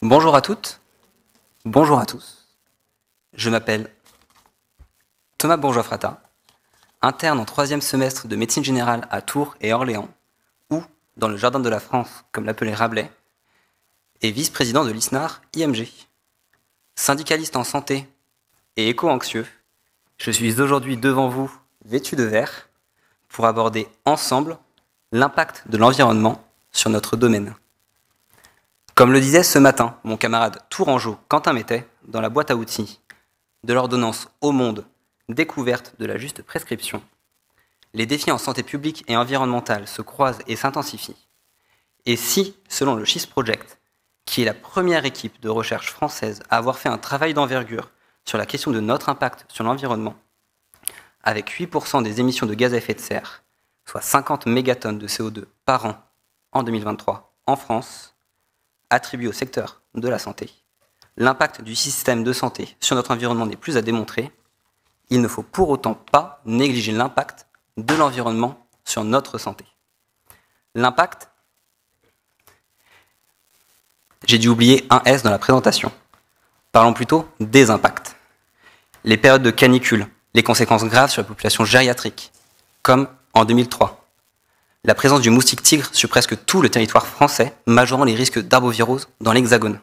Bonjour à toutes, bonjour à tous. Je m'appelle Thomas Bourgeois-Frata, interne en 3e semestre de médecine générale à Tours et Orléans, ou dans le Jardin de la France, comme l'appelait Rabelais, et vice-président de l'ISNAR IMG. Syndicaliste en santé et éco-anxieux, je suis aujourd'hui devant vous, vêtu de vert, pour aborder ensemble l'impact de l'environnement sur notre domaine. Comme le disait ce matin mon camarade tourangeau Quentin Mettet dans la boîte à outils de l'ordonnance Au Monde, découverte de la juste prescription, les défis en santé publique et environnementale se croisent et s'intensifient. Et si, selon le SCHISS Project, qui est la première équipe de recherche française à avoir fait un travail d'envergure sur la question de notre impact sur l'environnement, avec 8% des émissions de gaz à effet de serre, soit 50 mégatonnes de CO2 par an en 2023 en France, attribué au secteur de la santé, l'impact du système de santé sur notre environnement n'est plus à démontrer. Il ne faut pour autant pas négliger l'impact de l'environnement sur notre santé. L'impact, j'ai dû oublier un S dans la présentation. Parlons plutôt des impacts. Les périodes de canicule, les conséquences graves sur la population gériatrique, comme en 2003. La présence du moustique tigre sur presque tout le territoire français, majorant les risques d'arbovirose dans l'Hexagone.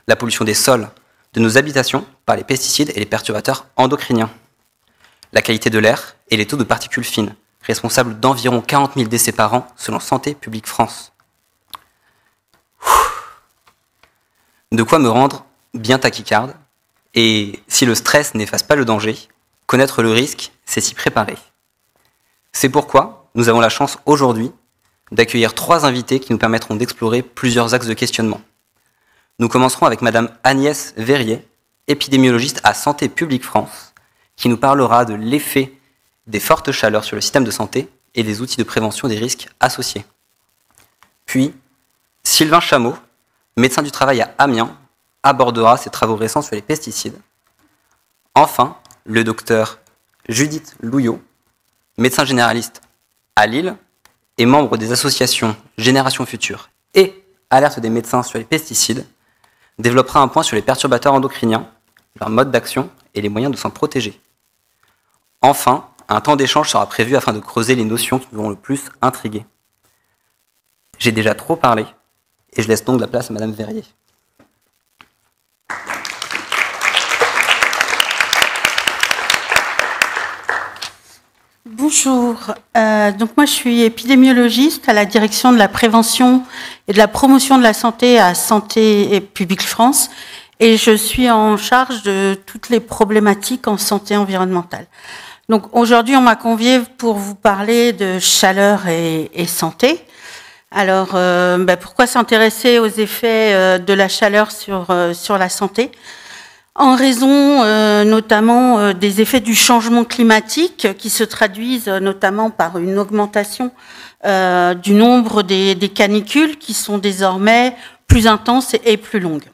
La pollution des sols, de nos habitations par les pesticides et les perturbateurs endocriniens. La qualité de l'air et les taux de particules fines, responsables d'environ 40 000 décès par an selon Santé publique France. De quoi me rendre bien tachycarde, et si le stress n'efface pas le danger, connaître le risque, c'est s'y préparer. C'est pourquoi nous avons la chance aujourd'hui d'accueillir 3 invités qui nous permettront d'explorer plusieurs axes de questionnement. Nous commencerons avec Madame Agnès Verrier, épidémiologiste à Santé publique France, qui nous parlera de l'effet des fortes chaleurs sur le système de santé et des outils de prévention des risques associés. Puis, Sylvain Chameau, médecin du travail à Amiens, abordera ses travaux récents sur les pesticides. Enfin, le docteur Judith Louillot, médecin généraliste à Lille et membre des associations Génération Future et Alerte des médecins sur les pesticides, développera un point sur les perturbateurs endocriniens, leur mode d'action et les moyens de s'en protéger. Enfin, un temps d'échange sera prévu afin de creuser les notions qui nous ont le plus intrigués. J'ai déjà trop parlé et je laisse donc la place à Madame Verrier. Bonjour, donc moi je suis épidémiologiste à la direction de la prévention et de la promotion de la santé à Santé publique France et je suis en charge de toutes les problématiques en santé environnementale. Donc aujourd'hui on m'a convié pour vous parler de chaleur et santé. Alors pourquoi s'intéresser aux effets de la chaleur sur la santé ? En raison notamment des effets du changement climatique qui se traduisent notamment par une augmentation du nombre des canicules qui sont désormais plus intenses et plus longues.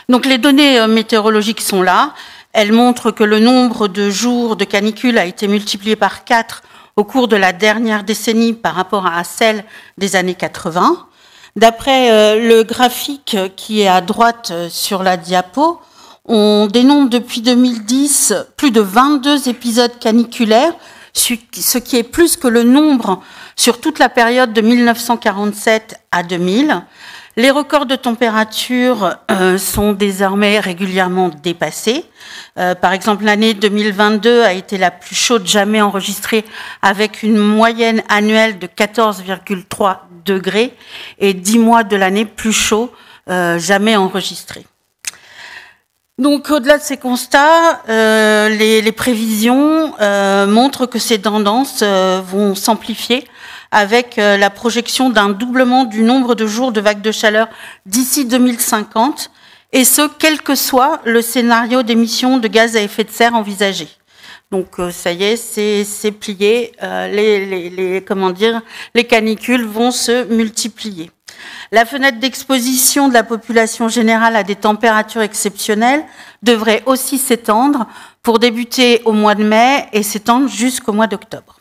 Donc les données météorologiques sont là. Elles montrent que le nombre de jours de canicule a été multiplié par 4 au cours de la dernière décennie par rapport à celle des années 80. D'après le graphique qui est à droite sur la diapo, on dénombre depuis 2010 plus de 22 épisodes caniculaires, ce qui est plus que le nombre sur toute la période de 1947 à 2000. Les records de température sont désormais régulièrement dépassés. Par exemple, l'année 2022 a été la plus chaude jamais enregistrée avec une moyenne annuelle de 14,3 degrés et 10 mois de l'année plus chaud jamais enregistrés. Donc, au-delà de ces constats, les prévisions montrent que ces tendances vont s'amplifier avec la projection d'un doublement du nombre de jours de vagues de chaleur d'ici 2050, et ce, quel que soit le scénario d'émissions de gaz à effet de serre envisagé. Donc, ça y est, c'est plié, les canicules vont se multiplier. La fenêtre d'exposition de la population générale à des températures exceptionnelles devrait aussi s'étendre pour débuter au mois de mai et s'étendre jusqu'au mois d'octobre.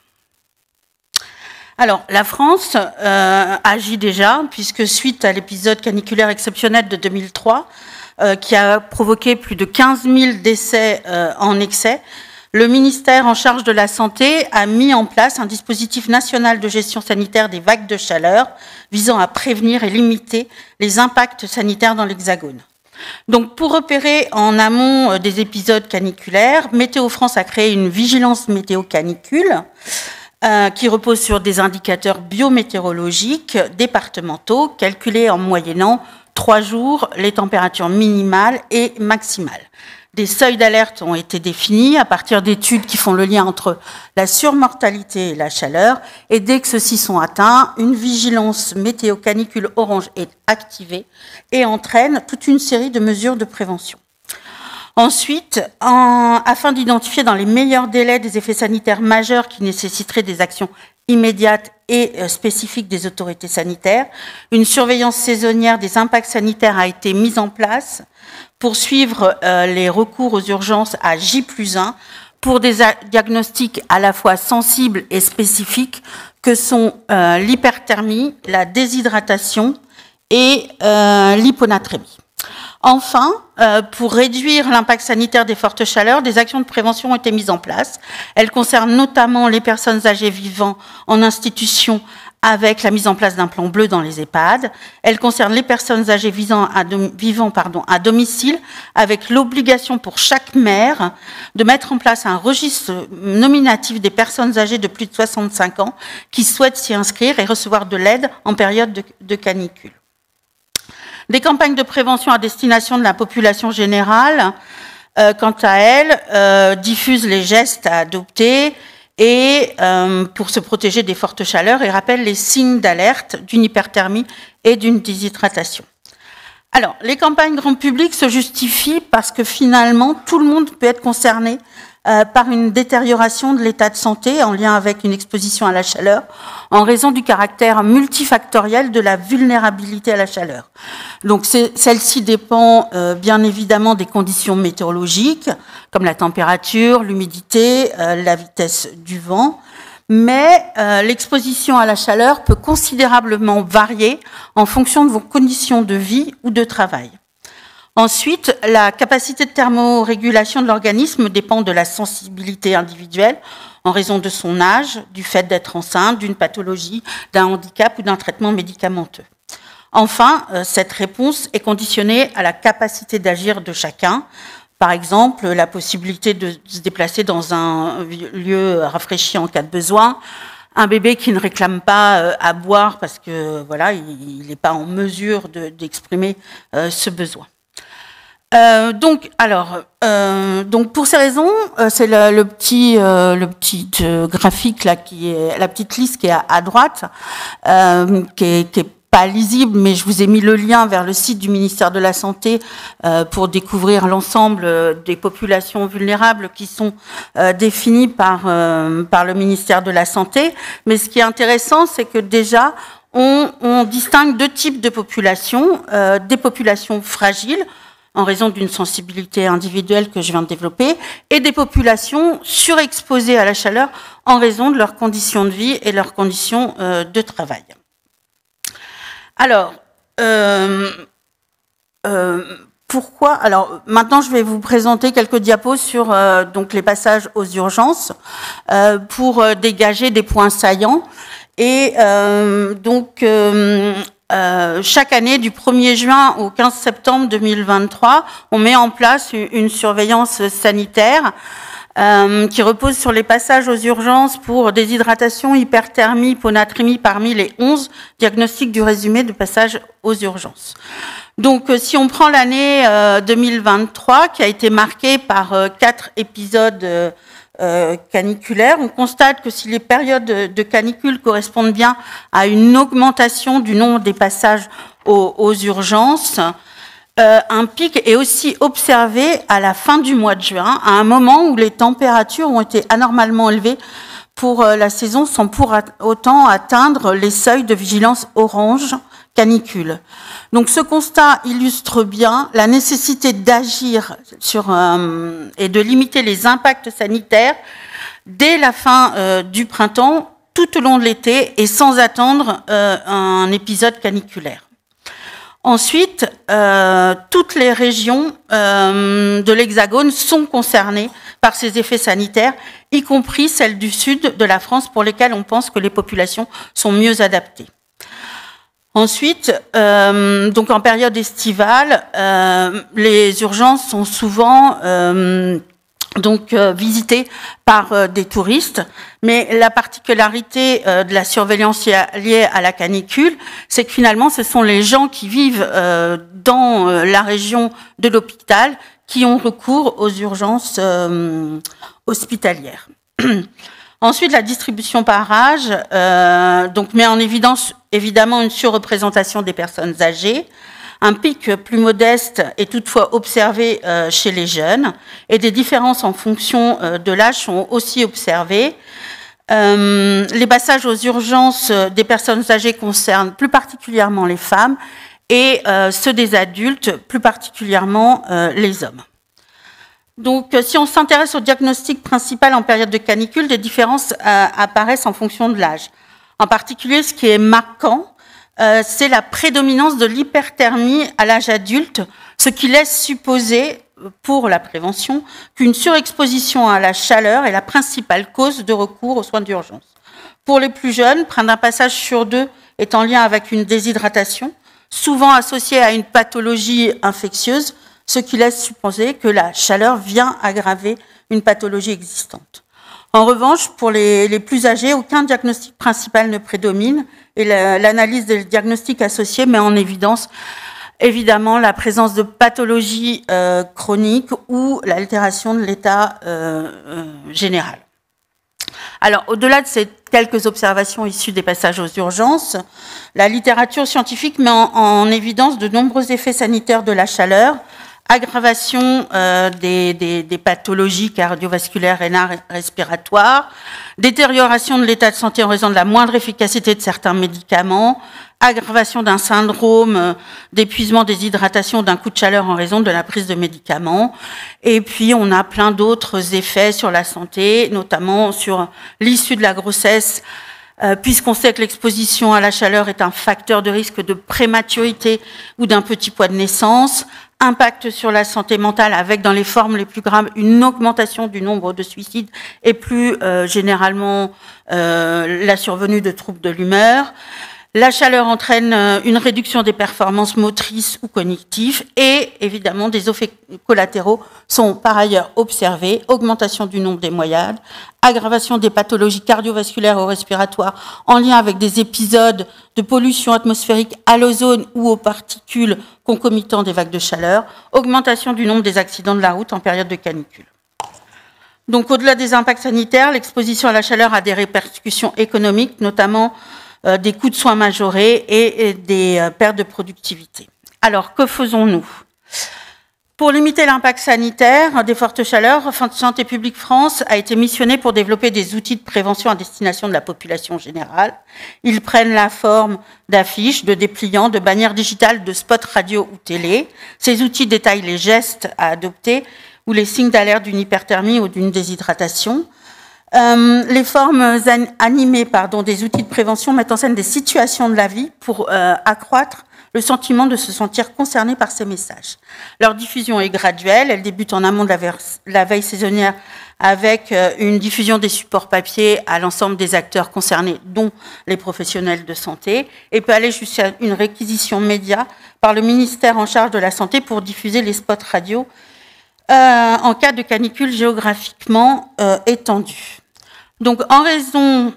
Alors, la France agit déjà, puisque suite à l'épisode caniculaire exceptionnel de 2003, qui a provoqué plus de 15 000 décès en excès, le ministère en charge de la Santé a mis en place un dispositif national de gestion sanitaire des vagues de chaleur visant à prévenir et limiter les impacts sanitaires dans l'Hexagone. Donc, pour repérer en amont des épisodes caniculaires, Météo France a créé une vigilance météo canicule qui repose sur des indicateurs biométéorologiques départementaux calculés en moyennant 3 jours les températures minimales et maximales. Des seuils d'alerte ont été définis à partir d'études qui font le lien entre la surmortalité et la chaleur. Et dès que ceux-ci sont atteints, une vigilance météo canicule orange est activée et entraîne toute une série de mesures de prévention. Ensuite, afin d'identifier dans les meilleurs délais des effets sanitaires majeurs qui nécessiteraient des actions immédiates et spécifiques des autorités sanitaires, une surveillance saisonnière des impacts sanitaires a été mise en place pour suivre les recours aux urgences à J+1 pour des diagnostics à la fois sensibles et spécifiques que sont l'hyperthermie, la déshydratation et l'hyponatrémie. Enfin, pour réduire l'impact sanitaire des fortes chaleurs, des actions de prévention ont été mises en place. Elles concernent notamment les personnes âgées vivant en institution avec la mise en place d'un plan bleu dans les EHPAD. Elles concernent les personnes âgées vivant à domicile avec l'obligation pour chaque maire de mettre en place un registre nominatif des personnes âgées de plus de 65 ans qui souhaitent s'y inscrire et recevoir de l'aide en période de canicule. Des campagnes de prévention à destination de la population générale, quant à elles, diffusent les gestes à adopter et pour se protéger des fortes chaleurs et rappellent les signes d'alerte d'une hyperthermie et d'une déshydratation. Alors, les campagnes grand public se justifient parce que finalement, tout le monde peut être concerné par une détérioration de l'état de santé en lien avec une exposition à la chaleur, en raison du caractère multifactoriel de la vulnérabilité à la chaleur. Donc celle-ci dépend bien évidemment des conditions météorologiques, comme la température, l'humidité, la vitesse du vent, mais l'exposition à la chaleur peut considérablement varier en fonction de vos conditions de vie ou de travail. Ensuite, la capacité de thermorégulation de l'organisme dépend de la sensibilité individuelle en raison de son âge, du fait d'être enceinte, d'une pathologie, d'un handicap ou d'un traitement médicamenteux. Enfin, cette réponse est conditionnée à la capacité d'agir de chacun. Par exemple, la possibilité de se déplacer dans un lieu rafraîchi en cas de besoin, un bébé qui ne réclame pas à boire parce que voilà, il n'est pas en mesure d'exprimer ce besoin. Donc pour ces raisons, c'est le petit graphique là qui est la petite liste qui est à droite, qui est pas lisible, mais je vous ai mis le lien vers le site du ministère de la Santé pour découvrir l'ensemble des populations vulnérables qui sont définies par le ministère de la Santé. Mais ce qui est intéressant, c'est que déjà on distingue 2 types de populations, des populations fragiles en raison d'une sensibilité individuelle que je viens de développer, et des populations surexposées à la chaleur en raison de leurs conditions de vie et leurs conditions de travail. Alors, pourquoi? Alors, maintenant, je vais vous présenter quelques diapos sur donc les passages aux urgences pour dégager des points saillants. Et chaque année, du 1er juin au 15 septembre 2023, on met en place une surveillance sanitaire qui repose sur les passages aux urgences pour déshydratation, hyperthermie, hyponatrémie parmi les 11 diagnostics du résumé de passage aux urgences. Donc, si on prend l'année 2023, qui a été marquée par 4 épisodes caniculaires, on constate que si les périodes de canicule correspondent bien à une augmentation du nombre des passages aux urgences, un pic est aussi observé à la fin du mois de juin, à un moment où les températures ont été anormalement élevées pour la saison sans pour autant atteindre les seuils de vigilance orange canicule. Donc ce constat illustre bien la nécessité d'agir et de limiter les impacts sanitaires dès la fin du printemps, tout au long de l'été et sans attendre un épisode caniculaire. Ensuite, toutes les régions de l'Hexagone sont concernées par ces effets sanitaires, y compris celles du sud de la France pour lesquelles on pense que les populations sont mieux adaptées. Ensuite, donc en période estivale, les urgences sont souvent visitées par des touristes, mais la particularité de la surveillance liée à la canicule, c'est que finalement, ce sont les gens qui vivent dans la région de l'hôpital qui ont recours aux urgences hospitalières. Ensuite, la distribution par âge met en évidence évidemment une surreprésentation des personnes âgées. Un pic plus modeste est toutefois observé chez les jeunes et des différences en fonction de l'âge sont aussi observées. Les passages aux urgences des personnes âgées concernent plus particulièrement les femmes et ceux des adultes, plus particulièrement les hommes. Donc, si on s'intéresse au diagnostic principal en période de canicule, des différences apparaissent en fonction de l'âge. En particulier, ce qui est marquant, c'est la prédominance de l'hyperthermie à l'âge adulte, ce qui laisse supposer, pour la prévention, qu'une surexposition à la chaleur est la principale cause de recours aux soins d'urgence. Pour les plus jeunes, près d'un passage sur 2 est en lien avec une déshydratation, souvent associée à une pathologie infectieuse, ce qui laisse supposer que la chaleur vient aggraver une pathologie existante. En revanche, pour les plus âgés, aucun diagnostic principal ne prédomine et l'analyse des diagnostics associés met en évidence évidemment la présence de pathologies chroniques ou l'altération de l'état général. Alors, au-delà de ces quelques observations issues des passages aux urgences, la littérature scientifique met en évidence de nombreux effets sanitaires de la chaleur, aggravation des pathologies cardiovasculaires, rénales, respiratoires, détérioration de l'état de santé en raison de la moindre efficacité de certains médicaments, aggravation d'un syndrome d'épuisement, déshydratation, d'un coup de chaleur en raison de la prise de médicaments. Et puis, on a plein d'autres effets sur la santé, notamment sur l'issue de la grossesse, puisqu'on sait que l'exposition à la chaleur est un facteur de risque de prématurité ou d'un petit poids de naissance, impact sur la santé mentale avec, dans les formes les plus graves, une augmentation du nombre de suicides et plus généralement la survenue de troubles de l'humeur. La chaleur entraîne une réduction des performances motrices ou cognitives et évidemment des effets collatéraux sont par ailleurs observés, augmentation du nombre des noyades, aggravation des pathologies cardiovasculaires ou respiratoires en lien avec des épisodes de pollution atmosphérique à l'ozone ou aux particules concomitantes des vagues de chaleur, augmentation du nombre des accidents de la route en période de canicule. Donc au-delà des impacts sanitaires, l'exposition à la chaleur a des répercussions économiques, notamment des coûts de soins majorés et des pertes de productivité. Alors, que faisons-nous ? Pour limiter l'impact sanitaire des fortes chaleurs, Santé publique France a été missionné pour développer des outils de prévention à destination de la population générale. Ils prennent la forme d'affiches, de dépliants, de bannières digitales, de spots radio ou télé. Ces outils détaillent les gestes à adopter ou les signes d'alerte d'une hyperthermie ou d'une déshydratation. Les formes animées des outils de prévention mettent en scène des situations de la vie pour accroître le sentiment de se sentir concerné par ces messages. Leur diffusion est graduelle, elle débute en amont de la veille saisonnière avec une diffusion des supports papier à l'ensemble des acteurs concernés, dont les professionnels de santé, et peut aller jusqu'à une réquisition média par le ministère en charge de la Santé pour diffuser les spots radio en cas de canicule géographiquement étendue. Donc, en raison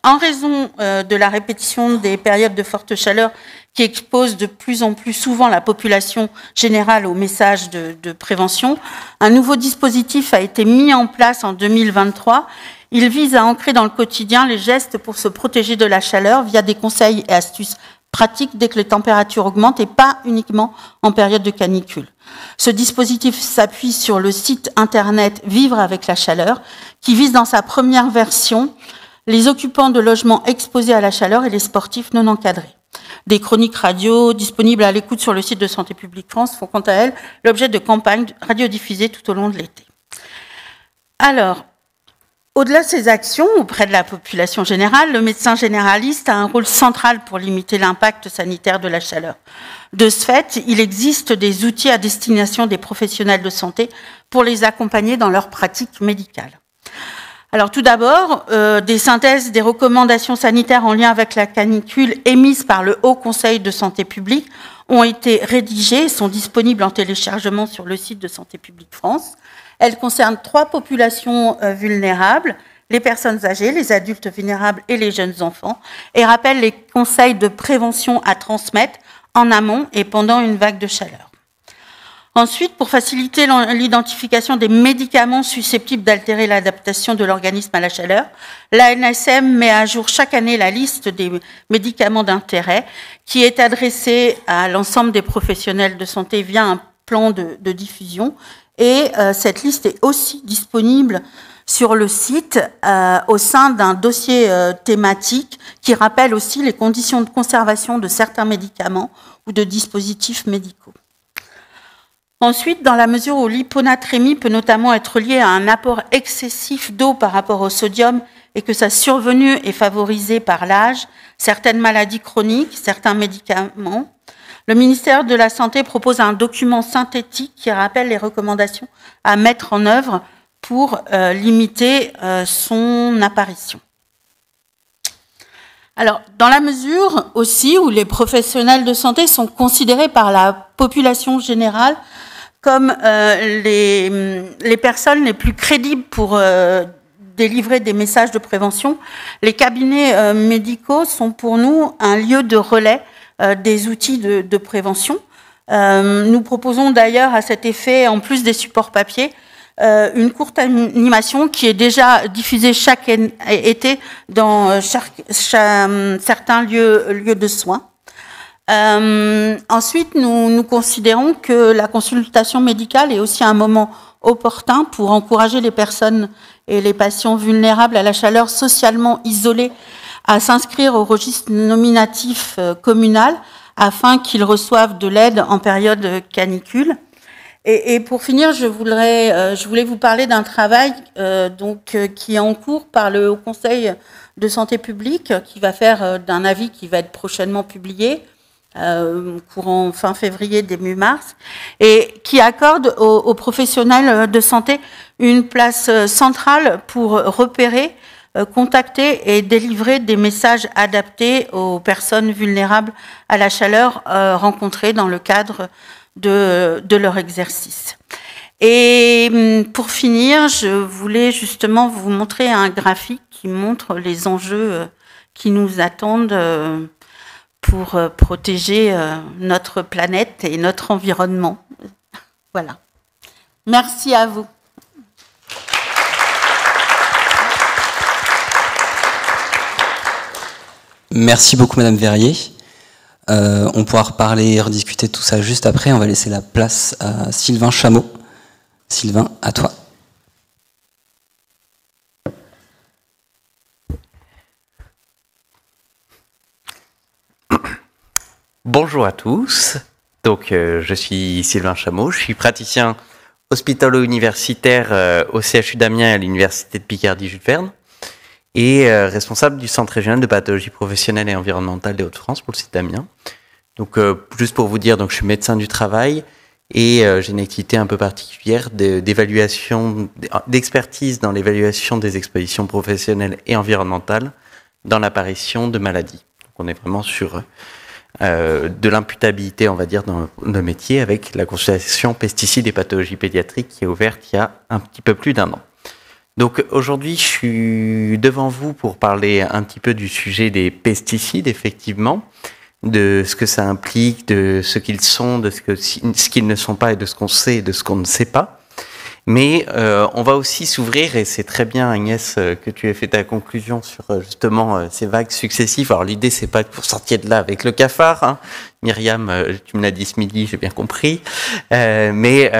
de la répétition des périodes de forte chaleur qui exposent de plus en plus souvent la population générale aux messages de prévention, un nouveau dispositif a été mis en place en 2023. Il vise à ancrer dans le quotidien les gestes pour se protéger de la chaleur via des conseils et astuces pratiques dès que les températures augmentent et pas uniquement en période de canicule. Ce dispositif s'appuie sur le site internet Vivre avec la chaleur, qui vise dans sa première version les occupants de logements exposés à la chaleur et les sportifs non encadrés. Des chroniques radio disponibles à l'écoute sur le site de Santé publique France font quant à elles l'objet de campagnes radiodiffusées tout au long de l'été. Alors, Au-delà de ces actions auprès de la population générale, le médecin généraliste a un rôle central pour limiter l'impact sanitaire de la chaleur. De ce fait, il existe des outils à destination des professionnels de santé pour les accompagner dans leur pratique médicale. Alors tout d'abord, des synthèses des recommandations sanitaires en lien avec la canicule émises par le Haut Conseil de santé publique ont été rédigées et sont disponibles en téléchargement sur le site de Santé publique France. Elles concernent 3 populations vulnérables, les personnes âgées, les adultes vulnérables et les jeunes enfants, et rappellent les conseils de prévention à transmettre en amont et pendant une vague de chaleur. Ensuite, pour faciliter l'identification des médicaments susceptibles d'altérer l'adaptation de l'organisme à la chaleur, l'ANSM met à jour chaque année la liste des médicaments d'intérêt qui est adressée à l'ensemble des professionnels de santé via un plan de diffusion. Et cette liste est aussi disponible sur le site au sein d'un dossier thématique qui rappelle aussi les conditions de conservation de certains médicaments ou de dispositifs médicaux. Ensuite, dans la mesure où l'hyponatrémie peut notamment être liée à un apport excessif d'eau par rapport au sodium et que sa survenue est favorisée par l'âge, certaines maladies chroniques, certains médicaments, le ministère de la Santé propose un document synthétique qui rappelle les recommandations à mettre en œuvre pour limiter son apparition. Alors, dans la mesure aussi où les professionnels de santé sont considérés par la population générale comme les personnes les plus crédibles pour délivrer des messages de prévention, les cabinets médicaux sont pour nous un lieu de relais des outils de prévention. Nous proposons d'ailleurs à cet effet, en plus des supports papier, une courte animation qui est déjà diffusée chaque été dans certains lieux de soins. Ensuite, nous considérons que la consultation médicale est aussi un moment opportun pour encourager les personnes et les patients vulnérables à la chaleur socialement isolés à s'inscrire au registre nominatif communal afin qu'ils reçoivent de l'aide en période canicule. Et pour finir, je voulais vous parler d'un travail qui est en cours par le Haut Conseil de santé publique, qui va faire d'un avis qui va être prochainement publié, courant fin février, début mars, et qui accorde aux professionnels de santé une place centrale pour repérer, contacter et délivrer des messages adaptés aux personnes vulnérables à la chaleur rencontrées dans le cadre de leur exercice. Et pour finir, je voulais justement vous montrer un graphique qui montre les enjeux qui nous attendent pour protéger notre planète et notre environnement. Voilà. Merci à vous. Merci beaucoup, Madame Verrier. On pourra reparler et rediscuter de tout ça juste après. On va laisser la place à Sylvain Chameau. Sylvain, à toi. Bonjour à tous. Donc, je suis Sylvain Chameau. Je suis praticien hospitalo-universitaire au CHU d'Amiens et à l'Université de Picardie-Jules Verne, et responsable du Centre régional de pathologie professionnelle et environnementale des Hauts-de-France pour le site d'Amiens. Donc, juste pour vous dire, donc, je suis médecin du travail et j'ai une activité un peu particulière d'évaluation, d'expertise dans l'évaluation des expositions professionnelles et environnementales dans l'apparition de maladies. Donc, on est vraiment sur de l'imputabilité, on va dire, dans le métier, avec la consultation pesticides et pathologies pédiatriques qui est ouverte il y a un petit peu plus d'1 an. Donc aujourd'hui, je suis devant vous pour parler un petit peu du sujet des pesticides, effectivement, de ce que ça implique, de ce qu'ils sont, de ce qu'ils ne sont pas, et de ce qu'on sait et de ce qu'on ne sait pas. Mais on va aussi s'ouvrir, et c'est très bien, Agnès, que tu aies fait ta conclusion sur justement ces vagues successives. Alors l'idée, c'est pas que vous sortiez de là avec le cafard, hein. Myriam, tu me l'as dit ce midi, j'ai bien compris, mais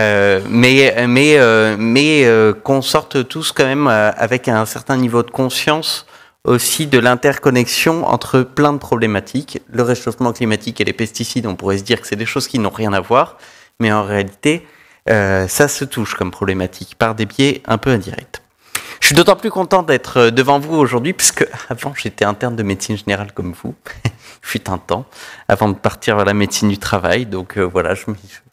qu'on sorte tous quand même avec un certain niveau de conscience aussi de l'interconnexion entre plein de problématiques. Le réchauffement climatique et les pesticides, on pourrait se dire que c'est des choses qui n'ont rien à voir, mais en réalité, ça se touche comme problématique par des biais un peu indirects. Je suis d'autant plus content d'être devant vous aujourd'hui, puisque avant j'étais interne de médecine générale comme vous, fut un temps, avant de partir vers la médecine du travail. Donc voilà, je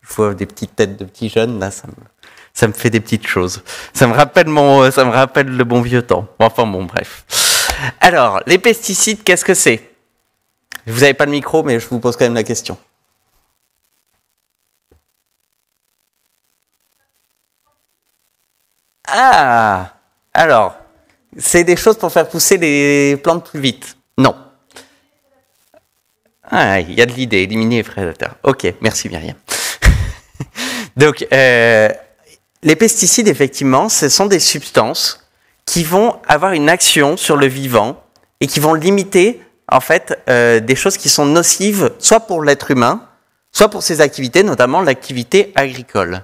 vois des petites têtes de petits jeunes, là, ça me fait des petites choses. Ça me rappelle le bon vieux temps. Enfin bon, bref. Alors, les pesticides, qu'est-ce que c'est? Vous n'avez pas le micro, mais je vous pose quand même la question. Ah, alors, c'est des choses pour faire pousser les plantes plus vite? Non. Ah, il y a de l'idée, éliminer les prédateurs. Ok, merci Myriam. Donc, les pesticides, effectivement, ce sont des substances qui vont avoir une action sur le vivant et qui vont limiter, en fait, des choses qui sont nocives, soit pour l'être humain, soit pour ses activités, notamment l'activité agricole.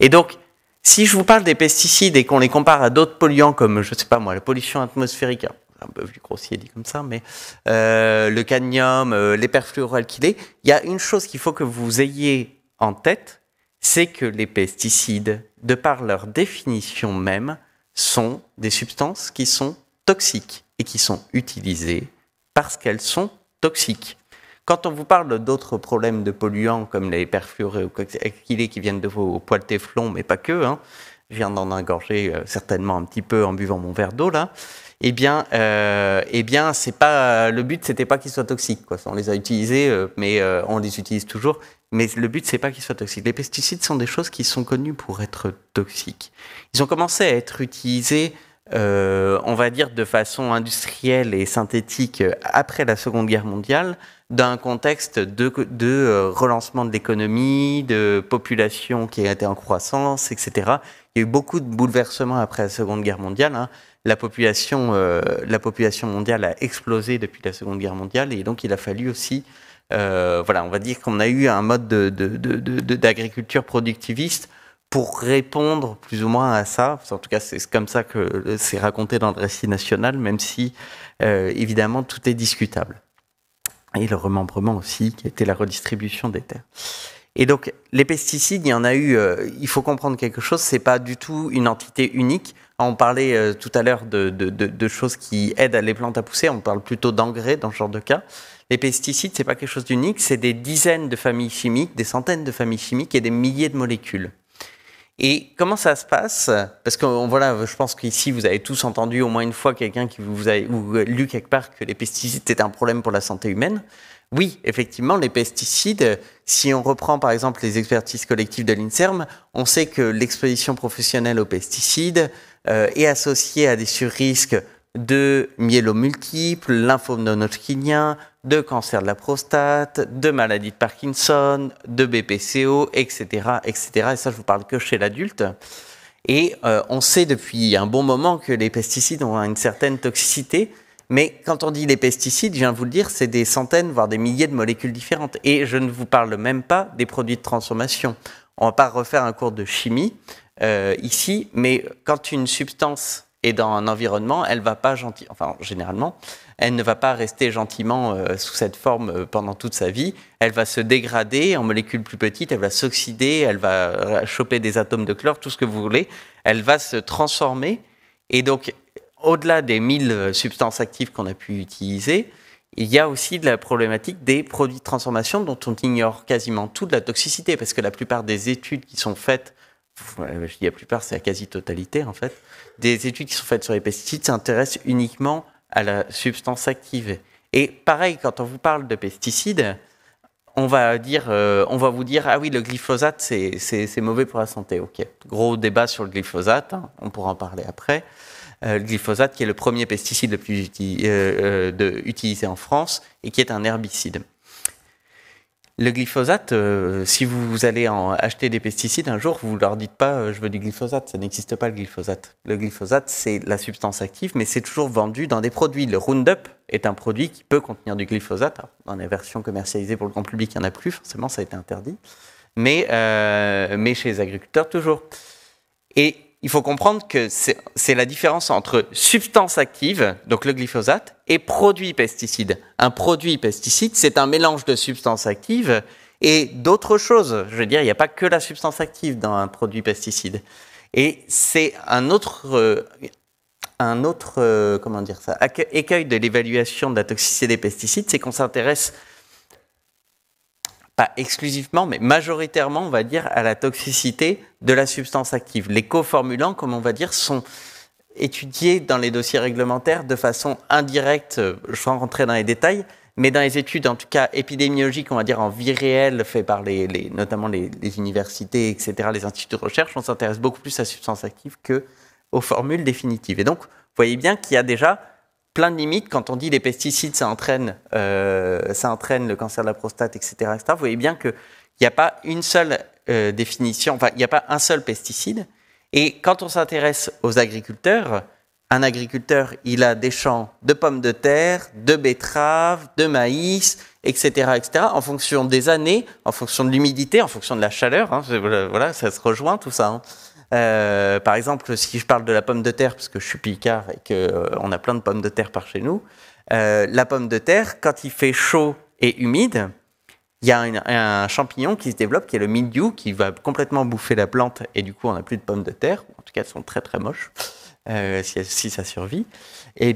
Et donc, si je vous parle des pesticides et qu'on les compare à d'autres polluants comme, je sais pas moi, la pollution atmosphérique, un peu plus grossier dit comme ça, mais le cadmium, les perfluoroalkylés, il y a une chose qu'il faut que vous ayez en tête, c'est que les pesticides, de par leur définition même, sont des substances qui sont toxiques et qui sont utilisées parce qu'elles sont toxiques. Quand on vous parle d'autres problèmes de polluants comme les perfluoroalkylés qui viennent de vos poils téflon, mais pas que, hein, je viens d'en ingorger certainement un petit peu en buvant mon verre d'eau là, eh bien c'est pas, le but c'était pas qu'ils soient toxiques, quoi. On les a utilisés, mais on les utilise toujours. Mais le but, c'est pas qu'ils soient toxiques. Les pesticides sont des choses qui sont connues pour être toxiques. Ils ont commencé à être utilisés, on va dire, de façon industrielle et synthétique après la Seconde Guerre mondiale, dans un contexte de relancement de l'économie, de population qui a été en croissance, etc. Il y a eu beaucoup de bouleversements après la Seconde Guerre mondiale, hein. La population mondiale a explosé depuis la Seconde Guerre mondiale et donc il a fallu aussi voilà, on va dire qu'on a eu un mode d'agriculture productiviste pour répondre plus ou moins à ça. En tout cas, c'est comme ça que c'est raconté dans le récit national, même si, évidemment, tout est discutable. Et le remembrement aussi, qui était la redistribution des terres. Et donc, les pesticides, il y en a eu, il faut comprendre quelque chose, c'est pas du tout une entité unique. On parlait tout à l'heure de choses qui aident les plantes à pousser, on parle plutôt d'engrais dans ce genre de cas. Les pesticides, c'est pas quelque chose d'unique, c'est des dizaines de familles chimiques, des centaines de familles chimiques et des milliers de molécules. Et comment ça se passe? Parce que voilà, je pense qu'ici, vous avez tous entendu au moins une fois quelqu'un qui vous a ou lu quelque part que les pesticides, c'était un problème pour la santé humaine. Oui, effectivement, les pesticides, si on reprend par exemple les expertises collectives de l'INSERM, on sait que l'exposition professionnelle aux pesticides est associée à des surrisques de myélome multiple, lymphome non-Hodgkinien, de cancer de la prostate, de maladie de Parkinson, de BPCO, etc., etc. Et ça, je vous parle que chez l'adulte. Et on sait depuis un bon moment que les pesticides ont une certaine toxicité. Mais quand on dit les pesticides, je viens de vous le dire, c'est des centaines, voire des milliers de molécules différentes. Et je ne vous parle même pas des produits de transformation. On ne va pas refaire un cours de chimie ici, mais quand une substance est dans un environnement, elle va pas généralement, elle ne va pas rester gentiment sous cette forme pendant toute sa vie. Elle va se dégrader en molécules plus petites, elle va s'oxyder, elle va choper des atomes de chlore, tout ce que vous voulez. Elle va se transformer. Et donc, au-delà des 1000 substances actives qu'on a pu utiliser, il y a aussi de la problématique des produits de transformation dont on ignore quasiment toute la toxicité, parce que la plupart des études qui sont faites, je dis la plupart, c'est la quasi-totalité en fait, des études qui sont faites sur les pesticides s'intéressent uniquement à la substance active. Et pareil, quand on vous parle de pesticides, on va vous dire, ah oui, le glyphosate, c'est mauvais pour la santé. Ok, gros débat sur le glyphosate, hein, on pourra en parler après. Le glyphosate, qui est le premier pesticide le plus utilisé en France et qui est un herbicide. Le glyphosate, si vous allez acheter des pesticides un jour, vous ne leur dites pas je veux du glyphosate, ça n'existe pas le glyphosate. Le glyphosate, c'est la substance active, mais c'est toujours vendu dans des produits. Le Roundup est un produit qui peut contenir du glyphosate. Alors, dans les versions commercialisées pour le grand public, il n'y en a plus, forcément, ça a été interdit. Mais chez les agriculteurs, toujours. Et il faut comprendre que c'est la différence entre substance active, donc le glyphosate, et produit pesticide. Un produit pesticide, c'est un mélange de substances actives et d'autres choses. Je veux dire, il n'y a pas que la substance active dans un produit pesticide. Et c'est un autre un autre écueil de l'évaluation de la toxicité des pesticides, c'est qu'on s'intéresse pas exclusivement, mais majoritairement, on va dire, à la toxicité de la substance active. Les coformulants, comme on va dire, sont étudiés dans les dossiers réglementaires de façon indirecte, sans rentrer dans les détails, mais dans les études, en tout cas épidémiologiques, on va dire en vie réelle, faites par notamment les universités, etc., les instituts de recherche, on s'intéresse beaucoup plus à la substance active qu'aux formules définitives. Et donc, vous voyez bien qu'il y a déjà plein de limites. Quand on dit les pesticides, ça entraîne le cancer de la prostate, etc., etc. Vous voyez bien qu'il n'y a pas une seule définition, enfin, il n'y a pas un seul pesticide. Et quand on s'intéresse aux agriculteurs, un agriculteur, il a des champs de pommes de terre, de betteraves, de maïs, etc., etc., en fonction des années, en fonction de l'humidité, en fonction de la chaleur. Hein, voilà, ça se rejoint tout ça. Hein. Par exemple, si je parle de la pomme de terre, parce que je suis picard et qu'on a plein de pommes de terre par chez nous, la pomme de terre, quand il fait chaud et humide, il y a un champignon qui se développe, qui est le mildiou, qui va complètement bouffer la plante, et du coup, on n'a plus de pommes de terre. En tout cas, elles sont très, très moches, si ça survit. Voyez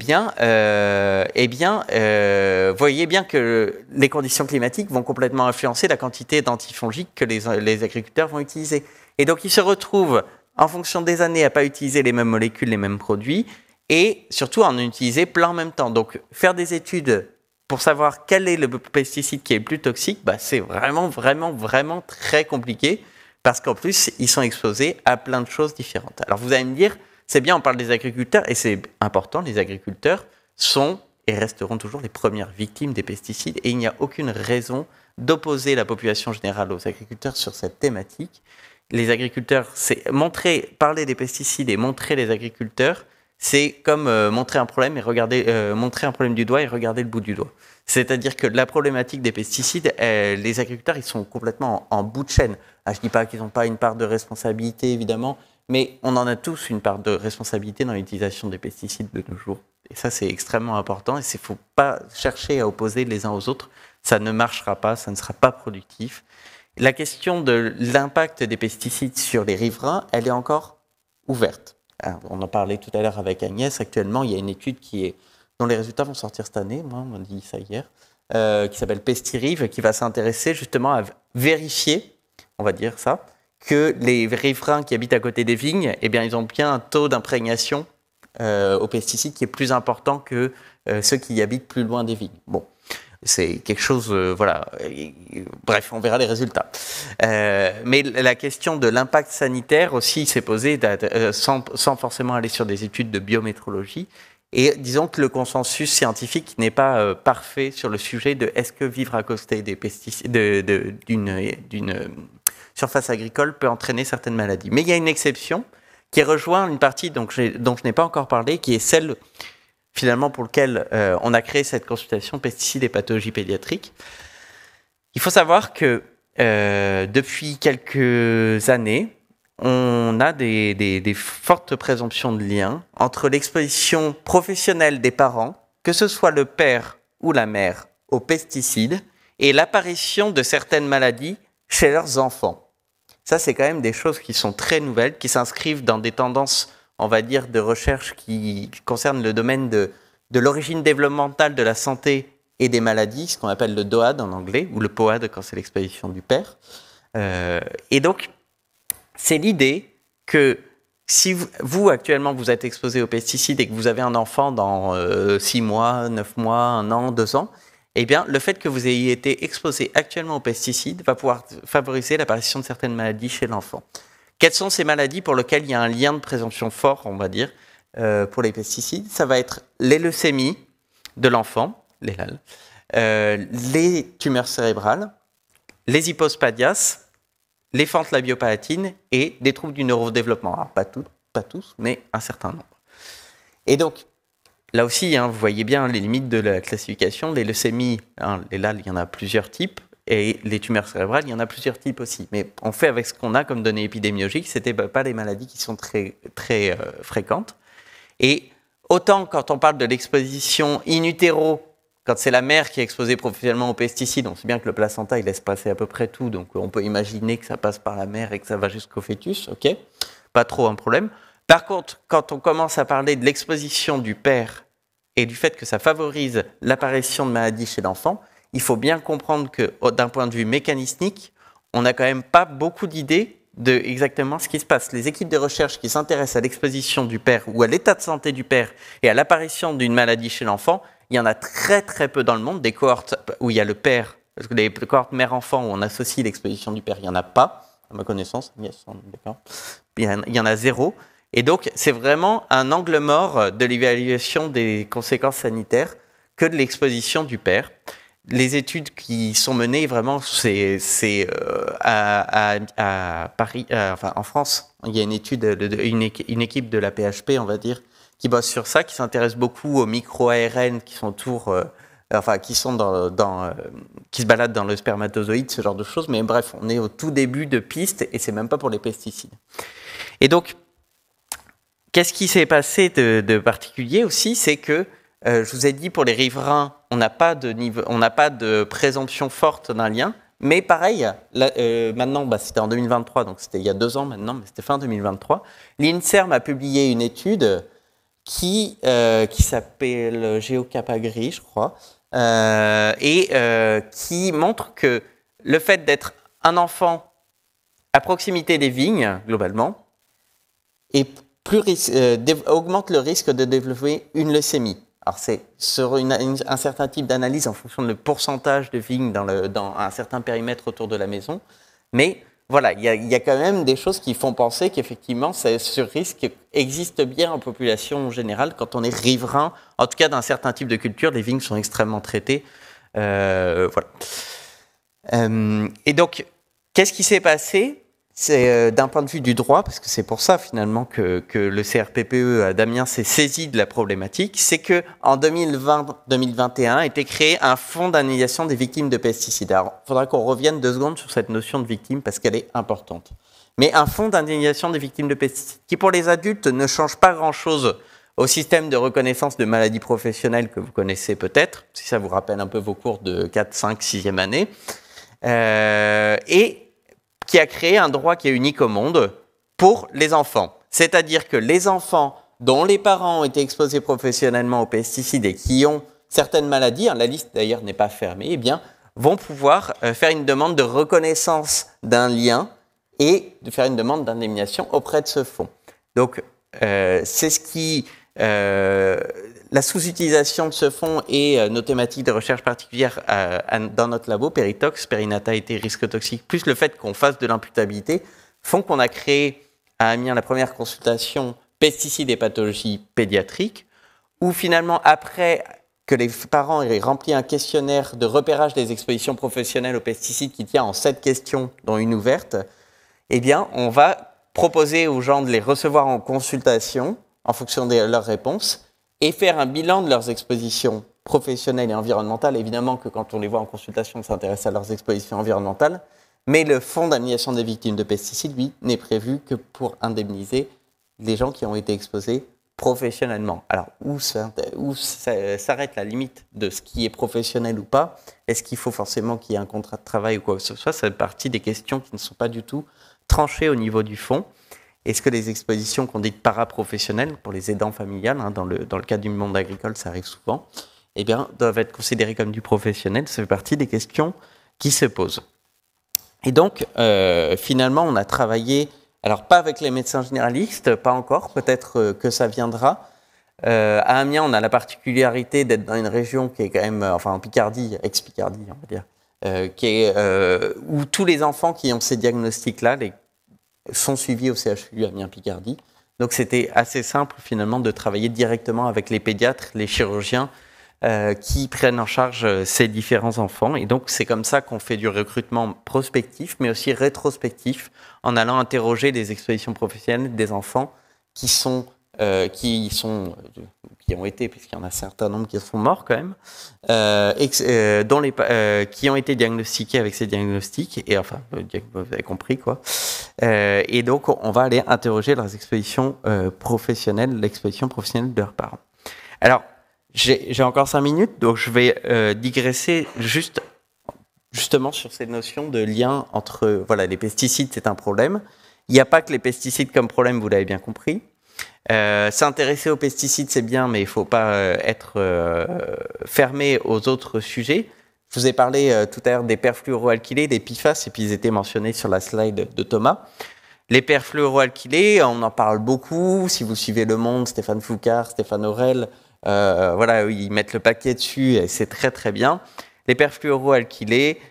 bien que les conditions climatiques vont complètement influencer la quantité d'antifongiques que les agriculteurs vont utiliser. Et donc, ils se retrouvent, en fonction des années, à ne pas utiliser les mêmes molécules, les mêmes produits, et surtout à en utiliser plein en même temps. Donc, faire des études pour savoir quel est le pesticide qui est le plus toxique, c'est vraiment, vraiment, vraiment très compliqué, parce qu'en plus, ils sont exposés à plein de choses différentes. Alors, vous allez me dire, c'est bien, on parle des agriculteurs, et c'est important, les agriculteurs sont et resteront toujours les premières victimes des pesticides, et il n'y a aucune raison d'opposer la population générale aux agriculteurs sur cette thématique. Les agriculteurs, parler des pesticides et montrer les agriculteurs, c'est comme montrer un problème du doigt et regarder le bout du doigt. C'est-à-dire que la problématique des pesticides, les agriculteurs, ils sont complètement en bout de chaîne. Je ne dis pas qu'ils n'ont pas une part de responsabilité, évidemment, mais on en a tous une part de responsabilité dans l'utilisation des pesticides de nos jours. Et ça, c'est extrêmement important. Et il ne faut pas chercher à opposer les uns aux autres. Ça ne marchera pas, ça ne sera pas productif. La question de l'impact des pesticides sur les riverains, elle est encore ouverte. Alors, on en parlait tout à l'heure avec Agnès. Actuellement, il y a une étude dont les résultats vont sortir cette année, on m'a dit ça hier, qui s'appelle PestiRive, qui va s'intéresser justement à vérifier, on va dire ça, que les riverains qui habitent à côté des vignes, eh bien, ils ont bien un taux d'imprégnation aux pesticides qui est plus important que ceux qui habitent plus loin des vignes. Bon. C'est quelque chose, voilà. Bref, on verra les résultats. Mais la question de l'impact sanitaire aussi s'est posée sans forcément aller sur des études de biométrologie. Et disons que le consensus scientifique n'est pas parfait sur le sujet de est-ce que vivre à côté des pesticides, d'une surface agricole peut entraîner certaines maladies. Mais il y a une exception qui rejoint une partie dont je n'ai pas encore parlé, qui est celle finalement pour lequel on a créé cette consultation pesticides et pathologies pédiatriques. Il faut savoir que depuis quelques années, on a des fortes présomptions de lien entre l'exposition professionnelle des parents, que ce soit le père ou la mère, aux pesticides, et l'apparition de certaines maladies chez leurs enfants. Ça, c'est quand même des choses qui sont très nouvelles, qui s'inscrivent dans des tendances, on va dire, de recherche qui concernent le domaine de l'origine développementale de la santé et des maladies, ce qu'on appelle le DOAD en anglais, ou le POAD quand c'est l'exposition du père. Et donc, c'est l'idée que si vous, actuellement, vous êtes exposé aux pesticides et que vous avez un enfant dans 6 mois, 9 mois, 1 an, 2 ans, eh bien, le fait que vous ayez été exposé actuellement aux pesticides va pouvoir favoriser l'apparition de certaines maladies chez l'enfant. Quelles sont ces maladies pour lesquelles il y a un lien de présomption fort, on va dire, pour les pesticides? Ça va être les leucémies de l'enfant, les LAL, les tumeurs cérébrales, les hypospadias, les fentes labiopalatines et des troubles du neurodéveloppement. Alors, pas tous, mais un certain nombre. Et donc, là aussi, vous voyez bien les limites de la classification. Les leucémies, les LAL, il y en a plusieurs types. Et les tumeurs cérébrales, il y en a plusieurs types aussi. Mais on fait avec ce qu'on a comme données épidémiologiques. Ce n'étaient pas les maladies qui sont très, très fréquentes. Et autant quand on parle de l'exposition in utero, quand c'est la mère qui est exposée professionnellement aux pesticides, on sait bien que le placenta, il laisse passer à peu près tout. Donc on peut imaginer que ça passe par la mère et que ça va jusqu'au fœtus. Ok, pas trop un problème. Par contre, quand on commence à parler de l'exposition du père et du fait que ça favorise l'apparition de maladies chez l'enfant, il faut bien comprendre que d'un point de vue mécanistique, on n'a quand même pas beaucoup d'idées de exactement ce qui se passe. Les équipes de recherche qui s'intéressent à l'exposition du père ou à l'état de santé du père et à l'apparition d'une maladie chez l'enfant, il y en a très très peu dans le monde. Des cohortes où il y a le père, parce que les cohortes mère-enfant où on associe l'exposition du père, il n'y en a pas, à ma connaissance. Yes, d'accord. Il y en a 0. Et donc, c'est vraiment un angle mort de l'évaluation des conséquences sanitaires que de l'exposition du père. Les études qui sont menées, vraiment, c'est à Paris, enfin en France, il y a une étude, une équipe de la PHP, on va dire, qui bosse sur ça, qui s'intéresse beaucoup aux micro-ARN qui sont autour, qui sont qui se baladent dans le spermatozoïde, ce genre de choses. Mais bref, on est au tout début de pistes et c'est même pas pour les pesticides. Et donc, qu'est-ce qui s'est passé de particulier aussi, c'est que je vous ai dit pour les riverains, on n'a pas de présomption forte d'un lien, mais pareil, là, maintenant, c'était en 2023, donc c'était il y a 2 ans maintenant, mais c'était fin 2023. L'INSERM a publié une étude qui s'appelle GeoCapagri, je crois, qui montre que le fait d'être un enfant à proximité des vignes, globalement, augmente le risque de développer une leucémie. Alors c'est sur un certain type d'analyse en fonction du pourcentage de vignes dans un certain périmètre autour de la maison. Mais voilà, il y a quand même des choses qui font penser qu'effectivement ce risque existe bien en population générale quand on est riverain, en tout cas d'un certain type de culture. Les vignes sont extrêmement traitées. Voilà. Et donc, qu'est-ce qui s'est passé ? C'est d'un point de vue du droit, parce que c'est pour ça finalement que le CRPPE à Damien s'est saisi de la problématique, c'est qu'en 2020-2021 a été créé un fonds d'indemnisation des victimes de pesticides. Alors, il faudra qu'on revienne 2 secondes sur cette notion de victime parce qu'elle est importante. Mais un fonds d'indemnisation des victimes de pesticides qui pour les adultes ne change pas grand-chose au système de reconnaissance de maladies professionnelles que vous connaissez peut-être, si ça vous rappelle un peu vos cours de 4, 5, 6e année, et qui a créé un droit qui est unique au monde pour les enfants. C'est-à-dire que les enfants dont les parents ont été exposés professionnellement aux pesticides et qui ont certaines maladies, la liste d'ailleurs n'est pas fermée, eh bien, vont pouvoir faire une demande de reconnaissance d'un lien et de faire une demande d'indemnisation auprès de ce fonds. Donc, c'est ce qui... la sous-utilisation de ce fonds et nos thématiques de recherche particulières dans notre labo, Péritox, périnatalité, risque toxique, plus le fait qu'on fasse de l'imputabilité, font qu'on a créé à Amiens la première consultation pesticides et pathologies pédiatriques, où finalement, après que les parents aient rempli un questionnaire de repérage des expositions professionnelles aux pesticides qui tient en 7 questions, dont une ouverte, eh bien, on va proposer aux gens de les recevoir en consultation en fonction de leurs réponses, et faire un bilan de leurs expositions professionnelles et environnementales. Évidemment que quand on les voit en consultation, on s'intéresse à leurs expositions environnementales, mais le fonds d'indemnisation des victimes de pesticides, lui, n'est prévu que pour indemniser les gens qui ont été exposés professionnellement. Alors, où s'arrête la limite de ce qui est professionnel ou pas ? Est-ce qu'il faut forcément qu'il y ait un contrat de travail ou quoi que ce soit ? Ça fait partie des questions qui ne sont pas du tout tranchées au niveau du fonds. Est-ce que les expositions qu'on dit paraprofessionnelles, pour les aidants familiales, dans le cadre du monde agricole, ça arrive souvent, eh bien, doivent être considérées comme du professionnel ? Ça fait partie des questions qui se posent. Et donc, finalement, on a travaillé, alors pas avec les médecins généralistes, pas encore, peut-être que ça viendra. À Amiens, on a la particularité d'être dans une région qui est quand même, en Picardie, ex-Picardie, on va dire, où tous les enfants qui ont ces diagnostics-là, sont suivis au CHU Amiens-Picardie. Donc c'était assez simple finalement de travailler directement avec les pédiatres, les chirurgiens qui prennent en charge ces différents enfants. Et donc c'est comme ça qu'on fait du recrutement prospectif, mais aussi rétrospectif, en allant interroger les expositions professionnelles des enfants qui ont été, puisqu'il y en a un certain nombre qui sont morts quand même, qui ont été diagnostiqués avec ces diagnostics, et vous avez compris quoi. Et donc on va aller interroger leurs expositions professionnelles, l'exposition professionnelle de leurs parents. Alors, j'ai encore 5 minutes, donc je vais digresser justement sur ces notions de lien entre, les pesticides, c'est un problème. Il n'y a pas que les pesticides comme problème, vous l'avez bien compris. S'intéresser aux pesticides, c'est bien, mais il ne faut pas être fermé aux autres sujets. Je vous ai parlé tout à l'heure des perfluoroalkylés, des PFAS, et puis ils étaient mentionnés sur la slide de Thomas. Les perfluoroalkylés, on en parle beaucoup. Si vous suivez Le Monde, Stéphane Foucard, Stéphane Aurel, voilà, ils mettent le paquet dessus et c'est très très bien. Les perfluoroalkylés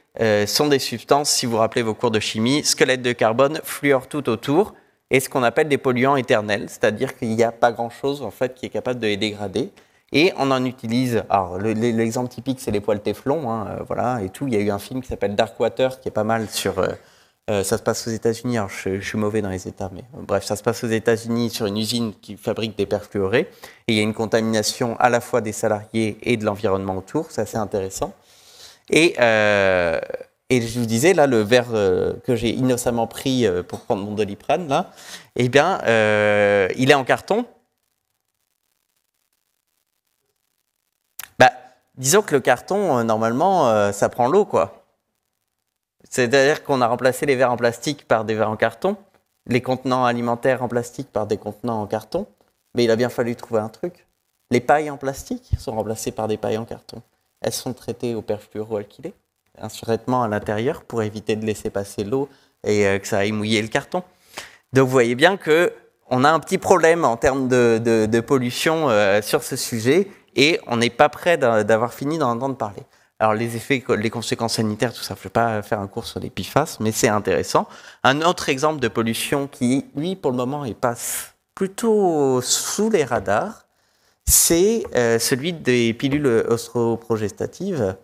sont des substances, si vous vous rappelez vos cours de chimie, squelettes de carbone, fluor tout autour, et ce qu'on appelle des polluants éternels, c'est-à-dire qu'il n'y a pas grand-chose en fait qui est capable de les dégrader. Et on en utilise. Alors l'exemple typique, c'est les poêles Teflon, hein, voilà, et tout. Il y a eu un film qui s'appelle Darkwater qui est pas mal sur. Ça se passe aux États-Unis. Alors je suis mauvais dans les États, mais bref, ça se passe aux États-Unis sur une usine qui fabrique des perfluorés. Et il y a une contamination à la fois des salariés et de l'environnement autour. C'est assez intéressant. Et je vous disais, là, le verre que j'ai innocemment pris pour prendre mon Doliprane, là, eh bien, il est en carton. Bah, disons que le carton, normalement, ça prend l'eau, quoi. C'est-à-dire qu'on a remplacé les verres en plastique par des verres en carton, les contenants alimentaires en plastique par des contenants en carton, mais il a bien fallu trouver un truc. Les pailles en plastique sont remplacées par des pailles en carton. Elles sont traitées au perfluoroalkylé, un surtraitement à l'intérieur pour éviter de laisser passer l'eau et que ça aille mouiller le carton. Donc vous voyez bien qu'on a un petit problème en termes de pollution sur ce sujet et on n'est pas prêt d'avoir fini d'en entendre parler. Alors les effets, les conséquences sanitaires, tout ça, je ne vais pas faire un cours sur les PFAS, mais c'est intéressant. Un autre exemple de pollution qui, lui, pour le moment, passe plutôt sous les radars, c'est celui des pilules œstroprogestatives,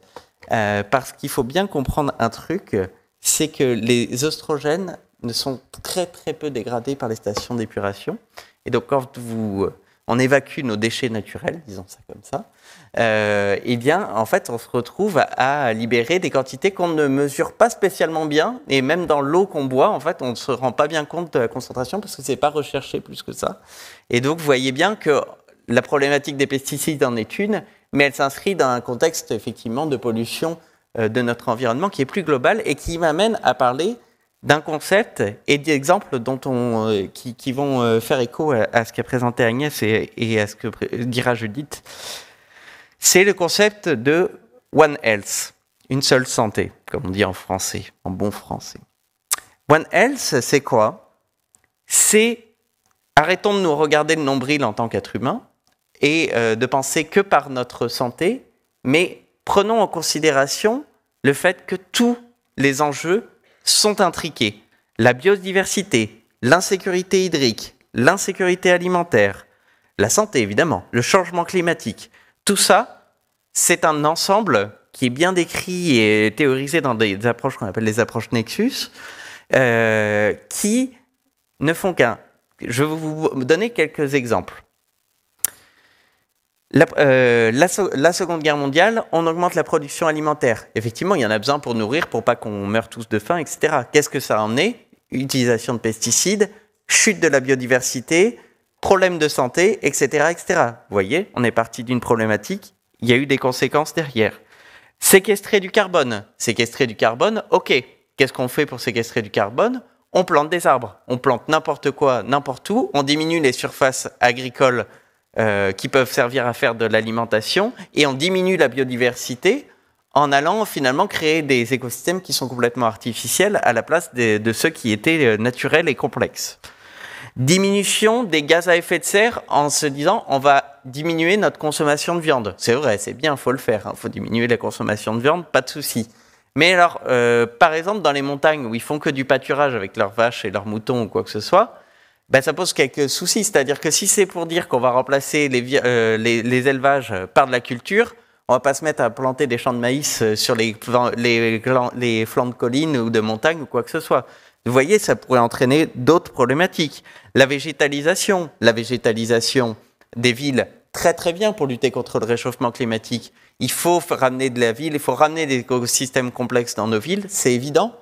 parce qu'il faut bien comprendre un truc, c'est que les œstrogènes ne sont très très peu dégradés par les stations d'épuration. Et donc quand on évacue nos déchets naturels, disons ça comme ça, eh bien, en fait, on se retrouve à libérer des quantités qu'on ne mesure pas spécialement bien, et même dans l'eau qu'on boit, en fait, on ne se rend pas bien compte de la concentration parce que c'est pas recherché plus que ça. Et donc, vous voyez bien que la problématique des pesticides en est une, mais elle s'inscrit dans un contexte effectivement de pollution de notre environnement qui est plus global et qui m'amène à parler d'un concept et d'exemples qui vont faire écho à ce qu'a présenté Agnès et à ce que dira Judith. C'est le concept de One Health, une seule santé, comme on dit en français, en bon français. One Health, c'est quoi? C'est arrêtons de nous regarder le nombril en tant qu'être humain et de penser que par notre santé, mais prenons en considération le fait que tous les enjeux sont intriqués. La biodiversité, l'insécurité hydrique, l'insécurité alimentaire, la santé évidemment, le changement climatique. Tout ça, c'est un ensemble qui est bien décrit et théorisé dans des approches qu'on appelle les approches Nexus, qui ne font qu'un. Je vais vous donner quelques exemples. La Seconde Guerre mondiale, on augmente la production alimentaire. Effectivement, il y en a besoin pour nourrir, pour pas qu'on meure tous de faim, etc. Qu'est-ce que ça en est? Utilisation de pesticides, chute de la biodiversité, problèmes de santé, etc., etc. Vous voyez, on est parti d'une problématique, il y a eu des conséquences derrière. Séquestrer du carbone. Séquestrer du carbone, ok. Qu'est-ce qu'on fait pour séquestrer du carbone? On plante des arbres. On plante n'importe quoi, n'importe où. On diminue les surfaces agricoles qui peuvent servir à faire de l'alimentation et on diminue la biodiversité en allant finalement créer des écosystèmes qui sont complètement artificiels à la place de ceux qui étaient naturels et complexes. Diminution des gaz à effet de serre en se disant on va diminuer notre consommation de viande. C'est vrai, c'est bien, il faut le faire, il faut diminuer la consommation de viande, pas de souci. Mais alors, par exemple, dans les montagnes où ils font que du pâturage avec leurs vaches et leurs moutons ou quoi que ce soit, ben, ça pose quelques soucis. C'est-à-dire que si c'est pour dire qu'on va remplacer les élevages par de la culture, on va pas se mettre à planter des champs de maïs sur les flancs de collines ou de montagnes ou quoi que ce soit. Vous voyez, ça pourrait entraîner d'autres problématiques. La végétalisation des villes, très très bien pour lutter contre le réchauffement climatique. Il faut ramener de la ville, il faut ramener des écosystèmes complexes dans nos villes, c'est évident.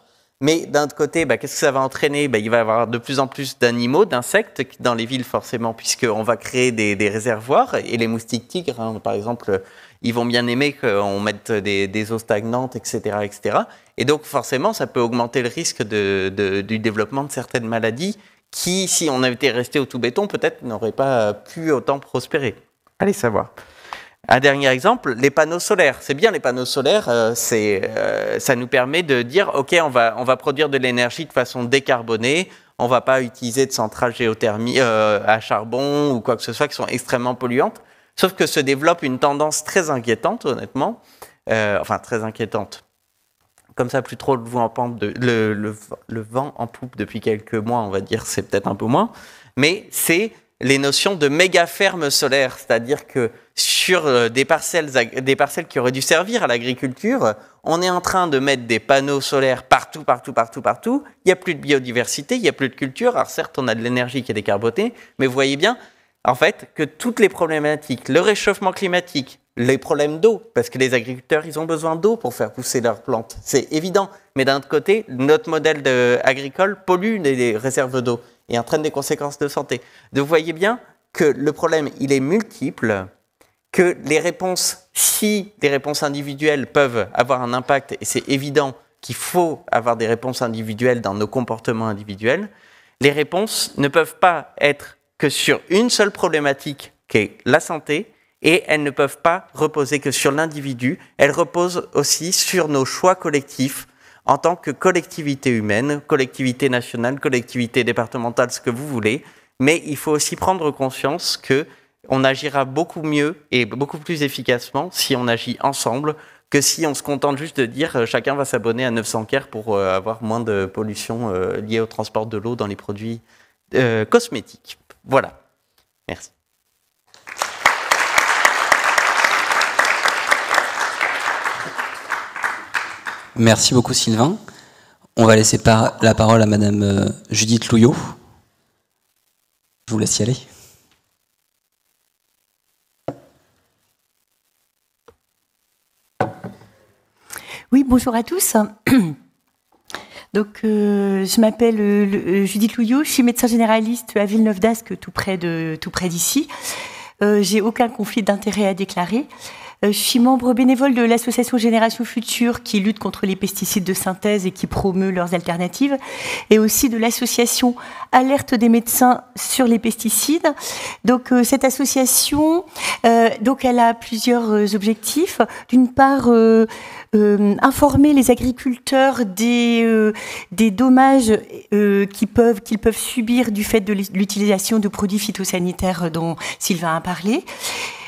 Mais d'un autre côté, qu'est-ce que ça va entraîner? Il va y avoir de plus en plus d'animaux, d'insectes dans les villes forcément, puisqu'on va créer des réservoirs. Et les moustiques tigres, hein, par exemple, ils vont bien aimer qu'on mette des eaux stagnantes, etc., etc. Et donc forcément, ça peut augmenter le risque du développement de certaines maladies qui, si on avait été resté au tout béton, peut-être n'aurait pas pu autant prospérer. Allez savoir. Un dernier exemple, les panneaux solaires. C'est bien, les panneaux solaires, ça nous permet de dire, OK, on va produire de l'énergie de façon décarbonée, on ne va pas utiliser de centrales géothermiques à charbon ou quoi que ce soit qui sont extrêmement polluantes. Sauf que se développe une tendance très inquiétante, honnêtement. Enfin, très inquiétante. Comme ça, plus trop le vent en poupe depuis quelques mois, on va dire, c'est peut-être un peu moins. Mais c'est les notions de méga-fermes solaires, c'est-à-dire que sur des parcelles qui auraient dû servir à l'agriculture, on est en train de mettre des panneaux solaires partout. Il n'y a plus de biodiversité, il n'y a plus de culture. Alors certes, on a de l'énergie qui est décarbonée, mais vous voyez bien, en fait, que toutes les problématiques, le réchauffement climatique, les problèmes d'eau, parce que les agriculteurs, ils ont besoin d'eau pour faire pousser leurs plantes, c'est évident. Mais d'un autre côté, notre modèle agricole pollue les réserves d'eau et entraîne des conséquences de santé. Donc vous voyez bien que le problème, il est multiple, que les réponses, si les réponses individuelles peuvent avoir un impact, et c'est évident qu'il faut avoir des réponses individuelles dans nos comportements individuels, les réponses ne peuvent pas être que sur une seule problématique, qui est la santé, et elles ne peuvent pas reposer que sur l'individu, elles reposent aussi sur nos choix collectifs en tant que collectivité humaine, collectivité nationale, collectivité départementale, ce que vous voulez, mais il faut aussi prendre conscience qu'on agira beaucoup mieux et beaucoup plus efficacement si on agit ensemble que si on se contente juste de dire chacun va s'abonner à 900 Care pour avoir moins de pollution liée au transport de l'eau dans les produits cosmétiques. Voilà. Merci. Merci beaucoup Sylvain. On va laisser la parole à Madame Judith Louillot. Je vous laisse y aller. Oui, bonjour à tous. Donc, je m'appelle Judith Louillot, je suis médecin généraliste à Villeneuve-d'Ascq, tout près d'ici. J'ai aucun conflit d'intérêt à déclarer. Je suis membre bénévole de l'association Génération Future qui lutte contre les pesticides de synthèse et qui promeut leurs alternatives, et aussi de l'association Alerte des médecins sur les pesticides. Donc cette association, elle a plusieurs objectifs. D'une part, informer les agriculteurs des dommages qu'ils peuvent subir du fait de l'utilisation de produits phytosanitaires dont Sylvain a parlé.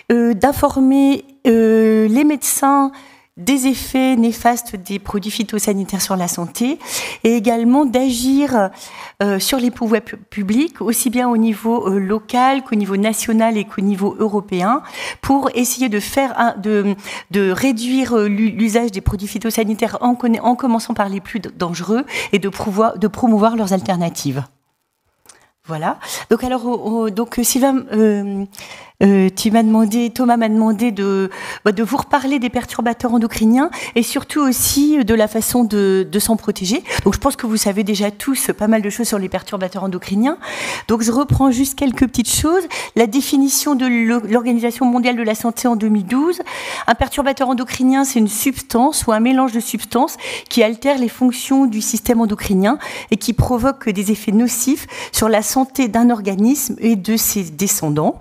D'informer les médecins des effets néfastes des produits phytosanitaires sur la santé, et également d'agir sur les pouvoirs publics, aussi bien au niveau local qu'au niveau national et qu'au niveau européen, pour essayer de réduire l'usage des produits phytosanitaires en commençant par les plus dangereux et de promouvoir leurs alternatives. Voilà. Donc alors, Sylvain, Thomas m'a demandé de vous reparler des perturbateurs endocriniens et surtout aussi de la façon de s'en protéger. Donc je pense que vous savez déjà tous pas mal de choses sur les perturbateurs endocriniens. Donc je reprends juste quelques petites choses. La définition de l'Organisation mondiale de la santé en 2012. Un perturbateur endocrinien, c'est une substance ou un mélange de substances qui altère les fonctions du système endocrinien et qui provoque des effets nocifs sur la santé d'un organisme et de ses descendants.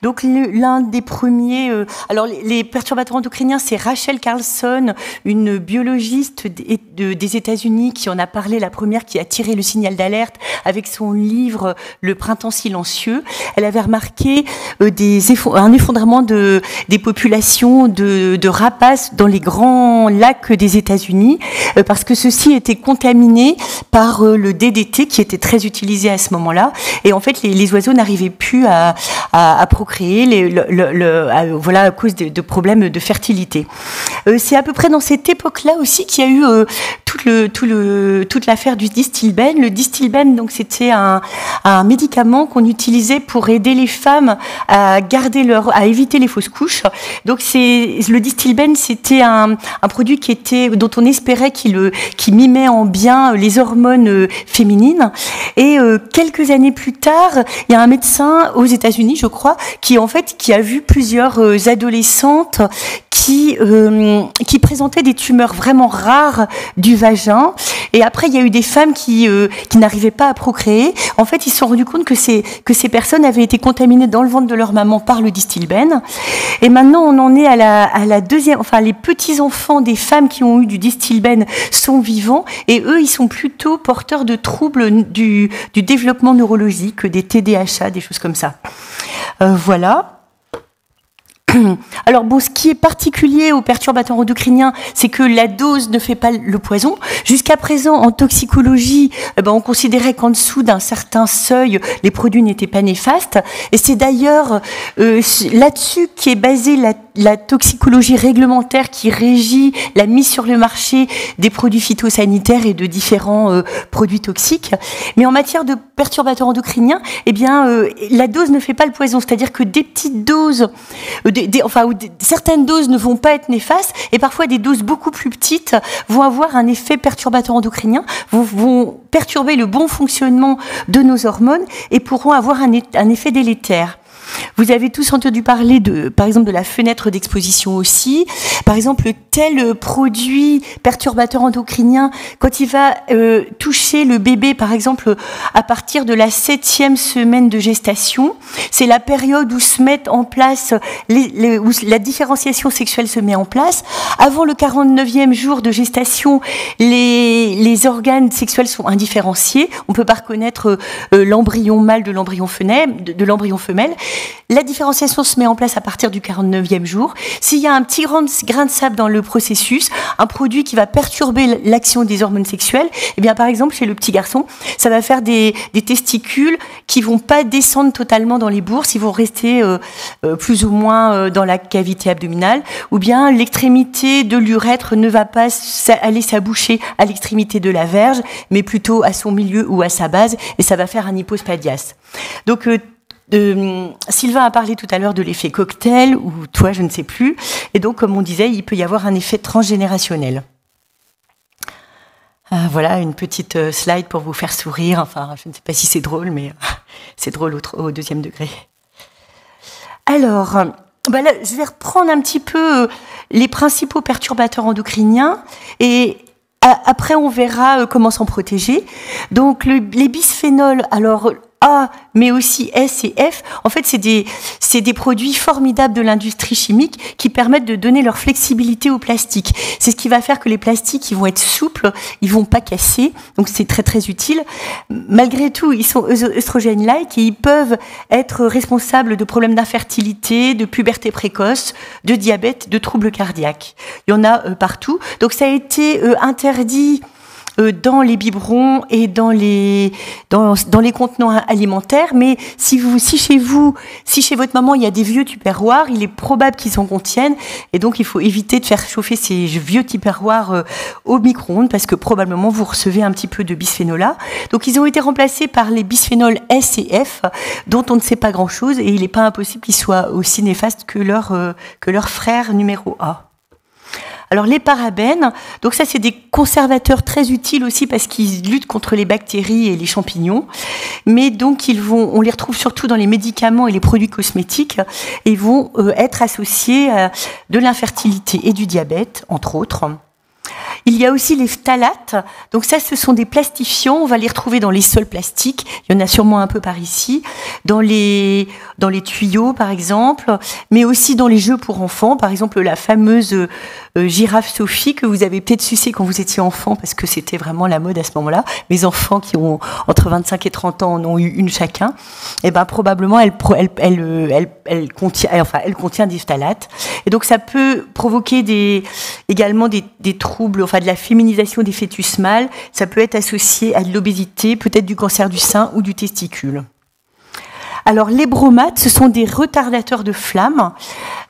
Donc l'un des premiers, alors les perturbateurs endocriniens, c'est Rachel Carlson, une biologiste des États-Unis qui en a parlé, la première qui a tiré le signal d'alerte avec son livre Le printemps silencieux. Elle avait remarqué un effondrement des populations de rapaces dans les grands lacs des États-Unis parce que ceux-ci étaient contaminés par le DDT qui était très utilisé à ce moment-là, et en fait les oiseaux n'arrivaient plus à procréer à cause de problèmes de fertilité. C'est à peu près dans cette époque-là aussi qu'il y a eu toute l'affaire du Distilbène. Le Distilbène, donc c'était un médicament qu'on utilisait pour aider les femmes à éviter les fausses couches. Donc le Distilbène, c'était un produit dont on espérait qu'il mimait en bien les hormones féminines. Et quelques années plus tard, il y a un médecin aux États-Unis, je crois, qui a vu plusieurs adolescentes qui présentaient des tumeurs vraiment rares du vagin. Et après, il y a eu des femmes qui n'arrivaient pas à procréer. En fait, ils se sont rendus compte que ces personnes avaient été contaminées dans le ventre de leur maman par le Distilbène. Et maintenant, on en est à la deuxième, enfin, les petits-enfants des femmes qui ont eu du Distilbène sont vivants, et eux, ils sont plutôt porteurs de troubles du développement neurologique, des TDAH, des choses comme ça. Voilà. Alors bon, ce qui est particulier aux perturbateurs endocriniens, c'est que la dose ne fait pas le poison. Jusqu'à présent, en toxicologie, on considérait qu'en dessous d'un certain seuil, les produits n'étaient pas néfastes. Et c'est d'ailleurs là-dessus qu'est basée la toxicologie réglementaire qui régit la mise sur le marché des produits phytosanitaires et de différents produits toxiques. Mais en matière de perturbateurs endocriniens, la dose ne fait pas le poison. C'est-à-dire que des petites doses, certaines doses ne vont pas être néfastes, et parfois des doses beaucoup plus petites vont avoir un effet perturbateur endocrinien, vont perturber le bon fonctionnement de nos hormones et pourront avoir un effet délétère. Vous avez tous entendu parler par exemple, de la fenêtre d'exposition aussi. Par exemple, tel produit perturbateur endocrinien, quand il va toucher le bébé, par exemple, à partir de la 7e semaine de gestation, c'est la période où se mettent en place, où la différenciation sexuelle se met en place. Avant le 49e jour de gestation, les organes sexuels sont indifférenciés. On ne peut pas reconnaître l'embryon mâle de l'embryon femelle. La différenciation se met en place à partir du 49e jour. S'il y a un petit grain de sable dans le processus, un produit qui va perturber l'action des hormones sexuelles, par exemple, chez le petit garçon, ça va faire des testicules qui vont pas descendre totalement dans les bourses, ils vont rester plus ou moins dans la cavité abdominale, ou bien l'extrémité de l'urètre ne va pas aller s'aboucher à l'extrémité de la verge, mais plutôt à son milieu ou à sa base, et ça va faire un hypospadias. Donc, Sylvain a parlé tout à l'heure de l'effet cocktail, ou toi, je ne sais plus. Et donc, comme on disait, il peut y avoir un effet transgénérationnel. Voilà une petite slide pour vous faire sourire. Enfin, je ne sais pas si c'est drôle, mais c'est drôle au deuxième degré. Alors, là, je vais reprendre un petit peu les principaux perturbateurs endocriniens et après, on verra comment s'en protéger. Donc, les bisphénols, alors A, mais aussi S et F, en fait, c'est des produits formidables de l'industrie chimique qui permettent de donner leur flexibilité au plastique. C'est ce qui va faire que les plastiques, ils vont être souples, ils vont pas casser, donc c'est très très utile. Malgré tout, ils sont œstrogènes-like et ils peuvent être responsables de problèmes d'infertilité, de puberté précoce, de diabète, de troubles cardiaques. Il y en a partout. Donc ça a été interdit dans les biberons et dans les contenants alimentaires, mais si chez votre maman il y a des vieux tupperwares, il est probable qu'ils en contiennent, et donc il faut éviter de faire chauffer ces vieux tupperwares au micro-ondes parce que probablement vous recevez un petit peu de bisphénol A. Donc ils ont été remplacés par les bisphénols S et F, dont on ne sait pas grand-chose, et il n'est pas impossible qu'ils soient aussi néfastes que leur frère numéro A. Alors les parabènes, donc ça c'est des conservateurs très utiles aussi parce qu'ils luttent contre les bactéries et les champignons, mais donc on les retrouve surtout dans les médicaments et les produits cosmétiques, et ils vont être associés à de l'infertilité et du diabète, entre autres. Il y a aussi les phtalates, donc ça ce sont des plastifiants, on va les retrouver dans les sols plastiques, il y en a sûrement un peu par ici, dans les tuyaux par exemple, mais aussi dans les jeux pour enfants, par exemple la fameuse girafe Sophie que vous avez peut-être sucée quand vous étiez enfant parce que c'était vraiment la mode à ce moment-là. Mes enfants qui ont entre 25 et 30 ans en ont eu une chacun, et probablement elle contient des phtalates, et donc ça peut provoquer également des troubles, de la féminisation des fœtus mâles. Ça peut être associé à de l'obésité, peut-être du cancer du sein ou du testicule. Alors, les bromates, ce sont des retardateurs de flamme.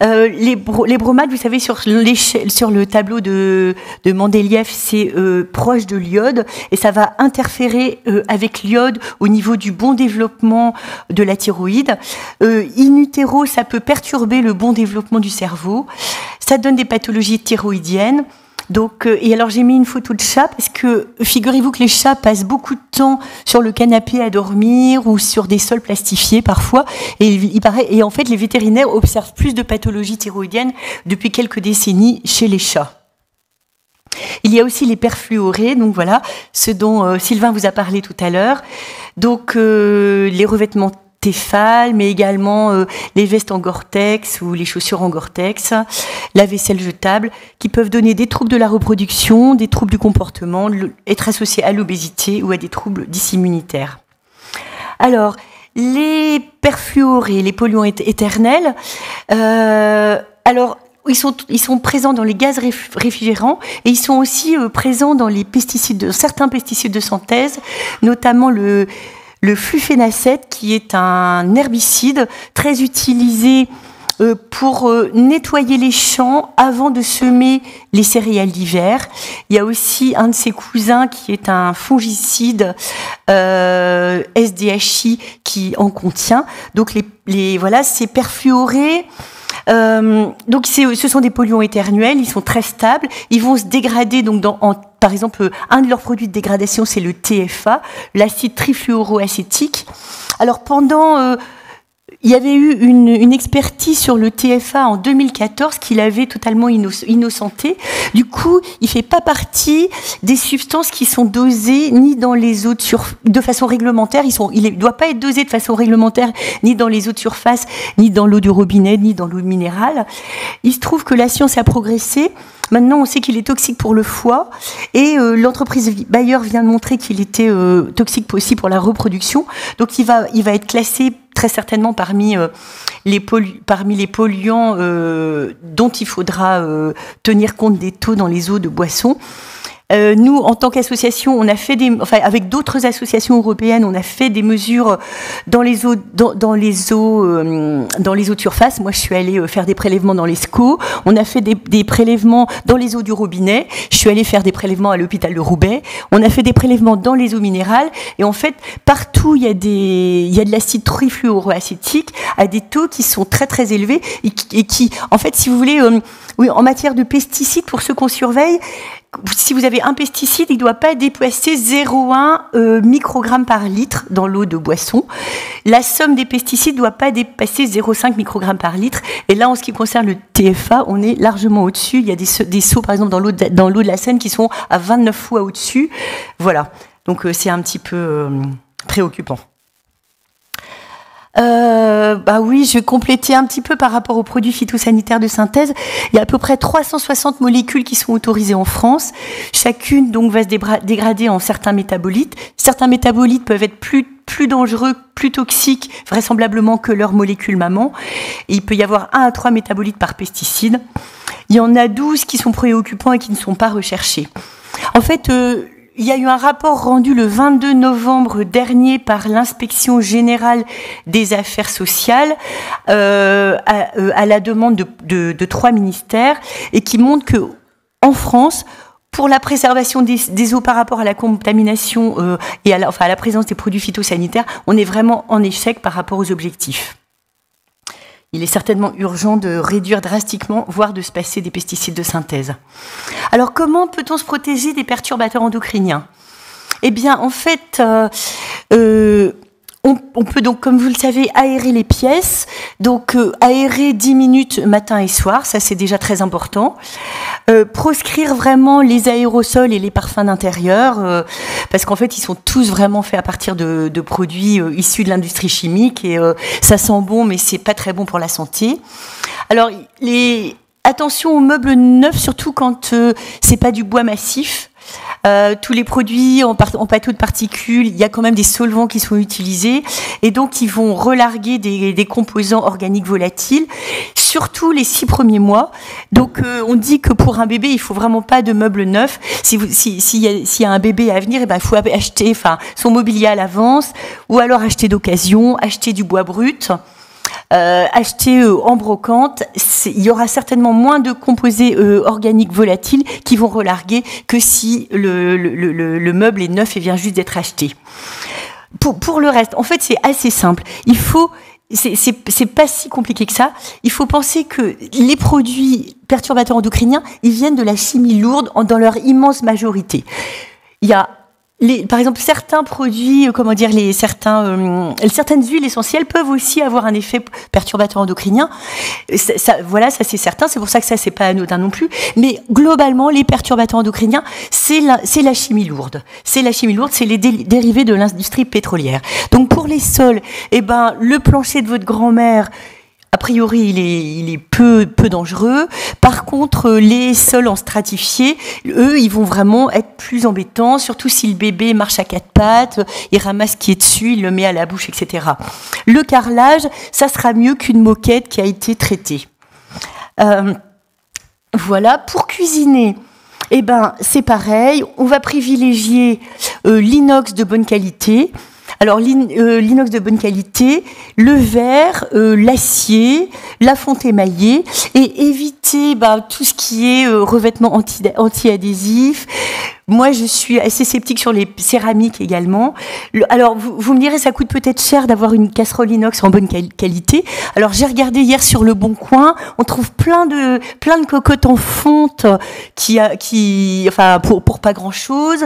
Les bromates, vous savez, sur le tableau de Mendeleïev, c'est proche de l'iode, et ça va interférer avec l'iode au niveau du bon développement de la thyroïde. In utero, ça peut perturber le bon développement du cerveau. Ça donne des pathologies thyroïdiennes. Donc, et alors j'ai mis une photo de chat parce que figurez-vous que les chats passent beaucoup de temps sur le canapé à dormir ou sur des sols plastifiés parfois. Et en fait, les vétérinaires observent plus de pathologies thyroïdiennes depuis quelques décennies chez les chats. Il y a aussi les perfluorés, donc voilà, ce dont Sylvain vous a parlé tout à l'heure. Donc les revêtements Tefal, mais également les vestes en Gore-Tex ou les chaussures en Gore-Tex, la vaisselle jetable, qui peuvent donner des troubles de la reproduction, des troubles du comportement, être associés à l'obésité ou à des troubles dysimmunitaires. Alors, les perfluorés, les polluants éternels, alors ils sont présents dans les gaz réfrigérants et ils sont aussi présents dans les pesticides, certains pesticides de synthèse, notamment le flufénacet, qui est un herbicide très utilisé pour nettoyer les champs avant de semer les céréales d'hiver. Il y a aussi un de ses cousins qui est un fongicide SDHI qui en contient. Donc voilà, ces perfluorés. Donc ce sont des polluants éternels, ils sont très stables, ils vont se dégrader donc par exemple, un de leurs produits de dégradation, c'est le TFA, l'acide trifluoroacétique. Alors il y avait eu une expertise sur le TFA en 2014 qui l'avait totalement innocenté. Du coup, il fait pas partie des substances qui sont dosées ni dans les eaux de façon réglementaire. Il ne doit pas être dosé de façon réglementaire ni dans les eaux de surface, ni dans l'eau du robinet, ni dans l'eau minérale. Il se trouve que la science a progressé. Maintenant, on sait qu'il est toxique pour le foie et l'entreprise Bayer vient de montrer qu'il était toxique aussi pour la reproduction. Donc, il va être classé très certainement parmi les polluants dont il faudra tenir compte des taux dans les eaux de boisson. Nous, en tant qu'association, on a fait avec d'autres associations européennes, on a fait des mesures dans les eaux de surface. Moi, je suis allée faire des prélèvements dans les SCO. On a fait des prélèvements dans les eaux du robinet. Je suis allée faire des prélèvements à l'hôpital de Roubaix. On a fait des prélèvements dans les eaux minérales. Et en fait, partout, il y a de l'acide trifluoroacétique à des taux qui sont très, très élevés et qui, en fait, si vous voulez, oui, en matière de pesticides, pour ceux qu'on surveille, si vous avez un pesticide, il ne doit pas dépasser 0,1 microgramme par litre dans l'eau de boisson. La somme des pesticides ne doit pas dépasser 0,5 microgramme par litre. Et là, en ce qui concerne le TFA, on est largement au-dessus. Il y a des seaux, par exemple, dans l'eau de la Seine qui sont à 29 fois au-dessus. Voilà. Donc, c'est un petit peu préoccupant. Oui, je vais compléter un petit peu par rapport aux produits phytosanitaires de synthèse. Il y a à peu près 360 molécules qui sont autorisées en France. Chacune donc va se dégrader en certains métabolites. Certains métabolites peuvent être plus dangereux, plus toxiques, vraisemblablement que leurs molécules maman. Et il peut y avoir 1 à 3 métabolites par pesticide. Il y en a 12 qui sont préoccupants et qui ne sont pas recherchés. En fait, il y a eu un rapport rendu le 22 novembre dernier par l'Inspection générale des affaires sociales à la demande de 3 ministères et qui montre que en France, pour la préservation des eaux par rapport à la contamination et à la présence des produits phytosanitaires, on est vraiment en échec par rapport aux objectifs. Il est certainement urgent de réduire drastiquement, voire de se passer des pesticides de synthèse. Alors, comment peut-on se protéger des perturbateurs endocriniens ? Eh bien, en fait, on peut donc, comme vous le savez, aérer les pièces. Donc, aérer 10 minutes matin et soir, ça c'est déjà très important. Proscrire vraiment les aérosols et les parfums d'intérieur, parce qu'en fait, ils sont tous vraiment faits à partir de produits issus de l'industrie chimique et ça sent bon, mais c'est pas très bon pour la santé. Alors, attention aux meubles neufs, surtout quand c'est pas du bois massif. Tous les produits en pâteau de particules, il y a quand même des solvants qui sont utilisés et donc ils vont relarguer des composants organiques volatiles, surtout les 6 premiers mois. Donc on dit que pour un bébé, il faut vraiment pas de meubles neufs. S'il y a un bébé à venir, il faut acheter son mobilier à l'avance ou alors acheter d'occasion, acheter du bois brut. Acheter en brocante, il y aura certainement moins de composés organiques volatiles qui vont relarguer que si le meuble est neuf et vient juste d'être acheté. Pour le reste, en fait, c'est assez simple. Il faut c'est pas si compliqué que ça. Il faut penser que les produits perturbateurs endocriniens, ils viennent de la chimie lourde dans leur immense majorité. Il y a par exemple, certains produits, certaines huiles essentielles peuvent aussi avoir un effet perturbateur endocrinien. Ça c'est certain. C'est pour ça que ça, c'est pas anodin non plus. Mais globalement, les perturbateurs endocriniens, c'est la chimie lourde. C'est la chimie lourde, c'est les dérivés de l'industrie pétrolière. Donc, pour les sols, le plancher de votre grand-mère, a priori, il est peu dangereux. Par contre, les sols en stratifié, eux, ils vont vraiment être plus embêtants, surtout si le bébé marche à quatre pattes, il ramasse ce qui est dessus, il le met à la bouche, etc. Le carrelage, ça sera mieux qu'une moquette qui a été traitée. Voilà, pour cuisiner, c'est pareil. On va privilégier l'inox de bonne qualité. Alors, l'inox de bonne qualité, le verre, l'acier, la fonte émaillée, et éviter tout ce qui est revêtement anti-adhésif. Moi, je suis assez sceptique sur les céramiques également. Alors, vous me direz, ça coûte peut-être cher d'avoir une casserole inox en bonne qualité. Alors, j'ai regardé hier sur Le Bon Coin, on trouve plein de cocottes en fonte pour pas grand-chose.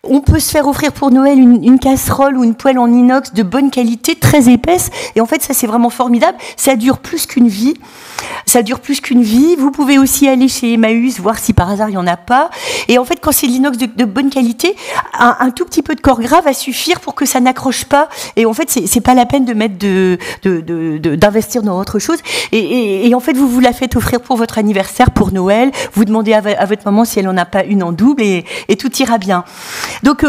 On peut se faire offrir pour Noël une casserole ou une poêle en inox de bonne qualité, très épaisse. Et en fait, ça, c'est vraiment formidable. Ça dure plus qu'une vie. Vous pouvez aussi aller chez Emmaüs, voir si par hasard, il n'y en a pas. Et en fait, quand c'est de l'inox de bonne qualité, un tout petit peu de corps gras va suffire pour que ça n'accroche pas. Et en fait, c'est pas la peine de mettre d'investir dans autre chose. Et en fait, vous la faites offrir pour votre anniversaire, pour Noël. Vous demandez à votre maman si elle en a pas une en double et tout ira bien. Donc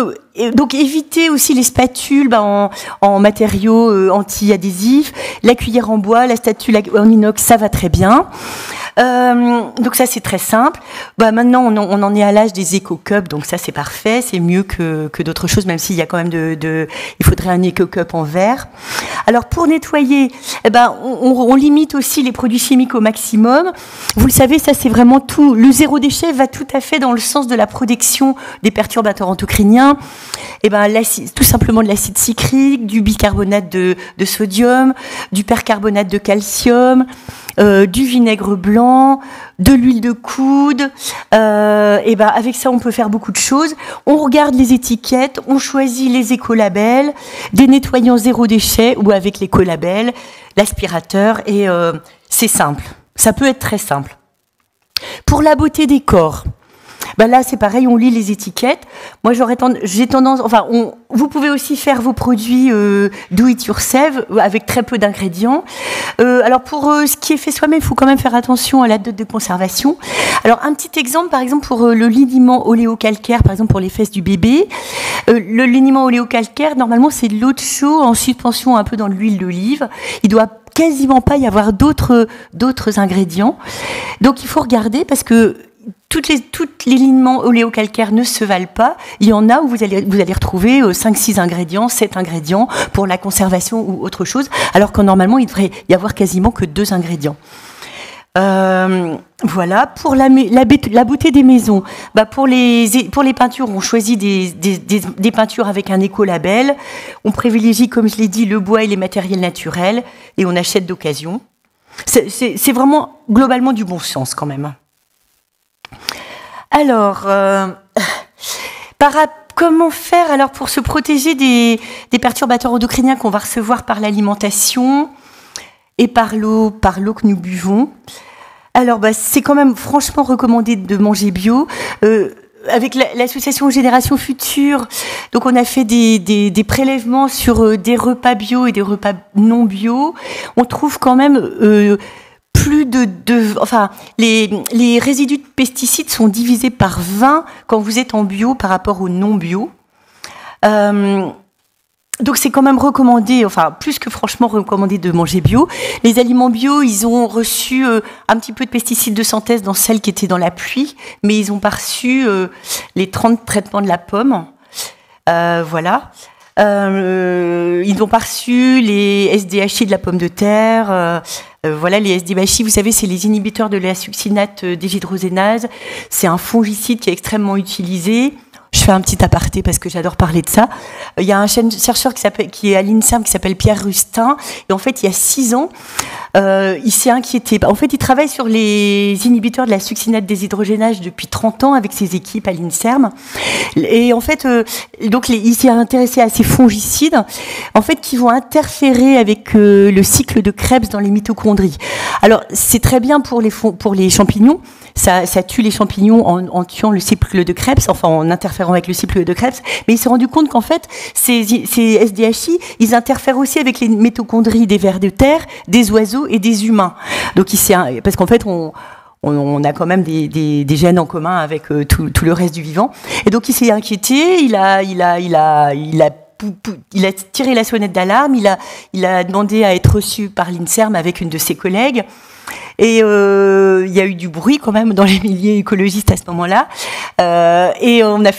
évitez aussi les spatules en matériaux anti-adhésifs, la cuillère en bois, la spatule en inox, ça va très bien. Donc ça, c'est très simple. Maintenant, on en est à l'âge des éco-cups, donc ça, c'est parfait. C'est mieux que d'autres choses, même s'il y a quand même il faudrait un éco-cup en verre. Alors, pour nettoyer, on limite aussi les produits chimiques au maximum. Vous le savez, ça, c'est vraiment tout. Le zéro déchet va tout à fait dans le sens de la protection des perturbateurs endocriniens. Tout simplement de l'acide citrique, du bicarbonate de sodium, du percarbonate de calcium, du vinaigre blanc, de l'huile de coude. Avec ça, on peut faire beaucoup de choses. On regarde les étiquettes, on choisit les écolabels, des nettoyants zéro déchet ou avec l'écolabel, l'aspirateur, et c'est simple. Ça peut être très simple. Pour la beauté des corps, là, c'est pareil, on lit les étiquettes. Moi, j'ai tendance... vous pouvez aussi faire vos produits do it yourself avec très peu d'ingrédients. Alors, pour ce qui est fait soi-même, il faut quand même faire attention à la date de conservation. Alors, un petit exemple, par exemple, pour le liniment oléocalcaire, par exemple, pour les fesses du bébé. Le liniment oléocalcaire, normalement, c'est de l'eau de chaux en suspension un peu dans l'huile d'olive. Il doit quasiment pas y avoir d'autres ingrédients. Donc, il faut regarder parce que toutes les liniments oléocalcaires ne se valent pas. Il y en a où vous allez retrouver 5-6 ingrédients, 7 ingrédients pour la conservation ou autre chose, alors que normalement, il devrait y avoir quasiment que 2 ingrédients. Voilà, pour la beauté des maisons. Pour les peintures, on choisit des peintures avec un écolabel. On privilégie, comme je l'ai dit, le bois et les matériels naturels, et on achète d'occasion. C'est vraiment globalement du bon sens quand même. Alors, comment faire alors pour se protéger des perturbateurs endocriniens qu'on va recevoir par l'alimentation et par l'eau que nous buvons? Alors, c'est quand même franchement recommandé de manger bio. Avec l'association Génération Future, donc on a fait des prélèvements sur des repas bio et des repas non bio. On trouve quand même les résidus de pesticides sont divisés par 20 quand vous êtes en bio par rapport au non bio. Donc c'est quand même recommandé, plus que franchement recommandé de manger bio. Les aliments bio, ils ont reçu un petit peu de pesticides de synthèse dans celles qui étaient dans la pluie, mais ils n'ont pas reçu les 30 traitements de la pomme. Voilà. Ils n'ont pas reçu les SDHI de la pomme de terre. Voilà, les SDHI, vous savez, c'est les inhibiteurs de la succinate déshydrogénase. C'est un fongicide qui est extrêmement utilisé. Je fais un petit aparté parce que j'adore parler de ça. Il y a un chercheur qui est à l'INSERM qui s'appelle Pierre Rustin. Et en fait, il y a 6 ans, il s'est inquiété. En fait, il travaille sur les inhibiteurs de la succinate déshydrogénase depuis 30 ans avec ses équipes à l'INSERM. Et en fait, il s'est intéressé à ces fongicides, en fait, qui vont interférer avec le cycle de Krebs dans les mitochondries. Alors, c'est très bien pour les champignons. Ça tue les champignons en tuant le cycle de Krebs, enfin en interférant avec le cycle de Krebs. Mais il s'est rendu compte qu'en fait, ces SDHI, ils interfèrent aussi avec les mitochondries des vers de terre, des oiseaux et des humains. Donc, parce qu'en fait, on a quand même des gènes en commun avec tout le reste du vivant. Et donc, il s'est inquiété. Il a tiré la sonnette d'alarme. Il a demandé à être reçu par l'INSERM avec une de ses collègues. Et il y a eu du bruit quand même dans les milieux écologistes à ce moment-là. Et on a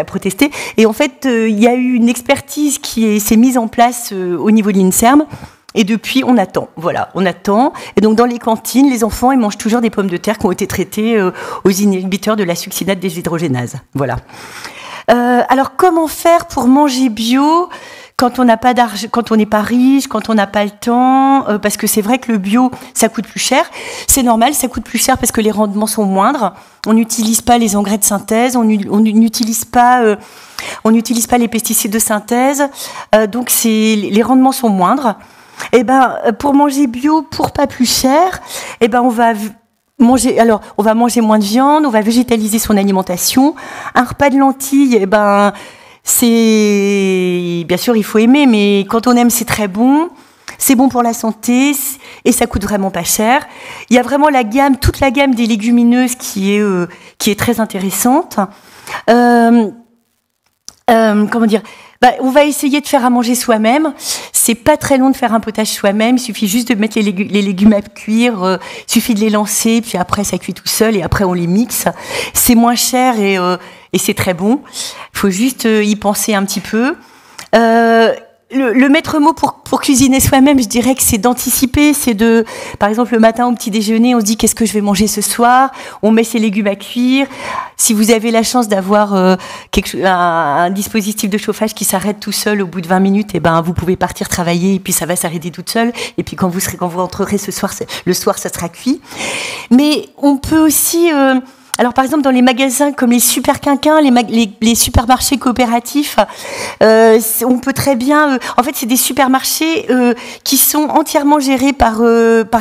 protesté. Et en fait, il y a eu une expertise qui s'est mise en place au niveau de l'INSERM. Et depuis, on attend. Voilà, on attend. Et donc, dans les cantines, les enfants, ils mangent toujours des pommes de terre qui ont été traitées aux inhibiteurs de la succinate déshydrogénase. Voilà. Alors, comment faire pour manger bio quand on n'a pas d'argent, quand on n'est pas riche, quand on n'a pas le temps, parce que c'est vrai que le bio, ça coûte plus cher. C'est normal, ça coûte plus cher parce que les rendements sont moindres. On n'utilise pas les engrais de synthèse, on n'utilise pas les pesticides de synthèse. Donc les rendements sont moindres. Et pour manger bio, pour pas plus cher, on va manger moins de viande, on va végétaliser son alimentation. Un repas de lentilles, c'est bien sûr il faut aimer, mais quand on aime c'est très bon, c'est bon pour la santé et ça coûte vraiment pas cher. Il y a vraiment toute la gamme des légumineuses qui est très intéressante. Comment dire? On va essayer de faire à manger soi-même. C'est pas très long de faire un potage soi-même. Il suffit juste de mettre les légumes à cuire. Il suffit de les lancer, puis après ça cuit tout seul et après on les mixe. C'est moins cher et c'est très bon. Il faut juste y penser un petit peu. Le maître mot pour cuisiner soi-même, je dirais que c'est d'anticiper, par exemple, le matin au petit déjeuner, on se dit qu'est-ce que je vais manger ce soir, on met ses légumes à cuire. Si vous avez la chance d'avoir un dispositif de chauffage qui s'arrête tout seul au bout de 20 minutes, vous pouvez partir travailler et puis ça va s'arrêter toute seule. Et puis quand vous rentrerez le soir, ça sera cuit. Mais on peut aussi alors, par exemple, dans les magasins comme les super quinquins, les supermarchés coopératifs, on peut très bien... en fait, c'est des supermarchés qui sont entièrement gérés par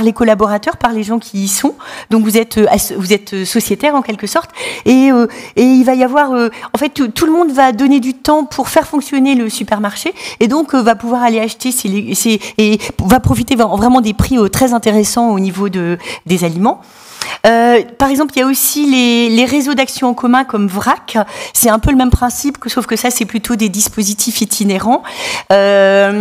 les collaborateurs, par les gens qui y sont. Donc, vous êtes sociétaire en quelque sorte. Et il va y avoir... en fait, tout le monde va donner du temps pour faire fonctionner le supermarché. Et donc, va pouvoir aller acheter et va profiter vraiment des prix très intéressants au niveau des aliments. Par exemple, il y a aussi les réseaux d'action en commun comme VRAC. C'est un peu le même principe, sauf que ça, c'est plutôt des dispositifs itinérants. Ça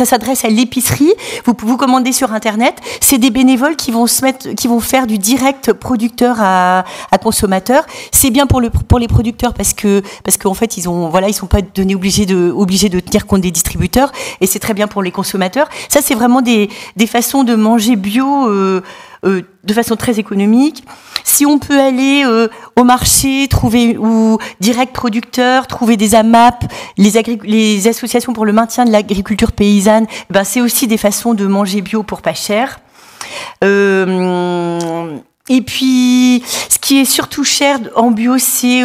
s'adresse à l'épicerie. Vous commandez sur Internet. C'est des bénévoles qui vont faire du direct producteur à consommateur. C'est bien pour les producteurs parce qu'en fait, ils sont pas obligés de tenir compte des distributeurs. Et c'est très bien pour les consommateurs. Ça, c'est vraiment des façons de manger bio de façon très économique. Si on peut aller au marché, ou direct producteur, trouver des AMAP, les associations pour le maintien de l'agriculture paysanne, c'est aussi des façons de manger bio pour pas cher. Et puis, ce qui est surtout cher en bio, c'est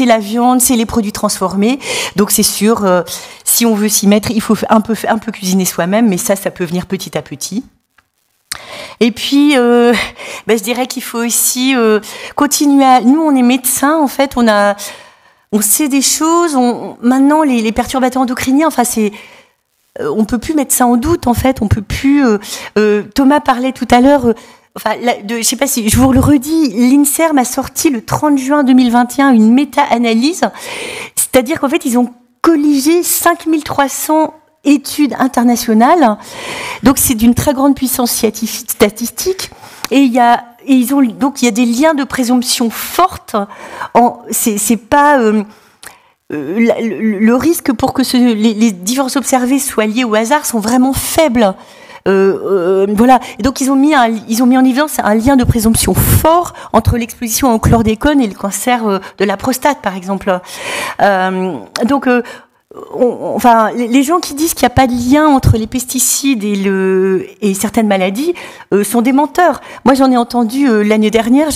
la viande, c'est les produits transformés. Donc, c'est sûr, si on veut s'y mettre, il faut un peu cuisiner soi-même, mais ça peut venir petit à petit. Et puis, je dirais qu'il faut aussi continuer à... Nous, on est médecins, en fait, on sait des choses. Maintenant, les perturbateurs endocriniens, on peut plus mettre ça en doute, en fait. On peut plus... Thomas parlait tout à l'heure... je sais pas si je vous le redis, l'INSERM a sorti le 30 juin 2021 une méta-analyse. C'est-à-dire qu'en fait, ils ont colligé 5300 études internationales. Donc, c'est d'une très grande puissance statistique. Et il y a des liens de présomption fortes. C'est pas le risque pour que les différences observées soient liées au hasard sont vraiment faibles. Voilà. Et donc ils ont mis en évidence un lien de présomption fort entre l'exposition au chlordécone et le cancer de la prostate, par exemple. Enfin, les gens qui disent qu'il n'y a pas de lien entre les pesticides et certaines maladies sont des menteurs. Moi, j'en ai entendu l'année dernière.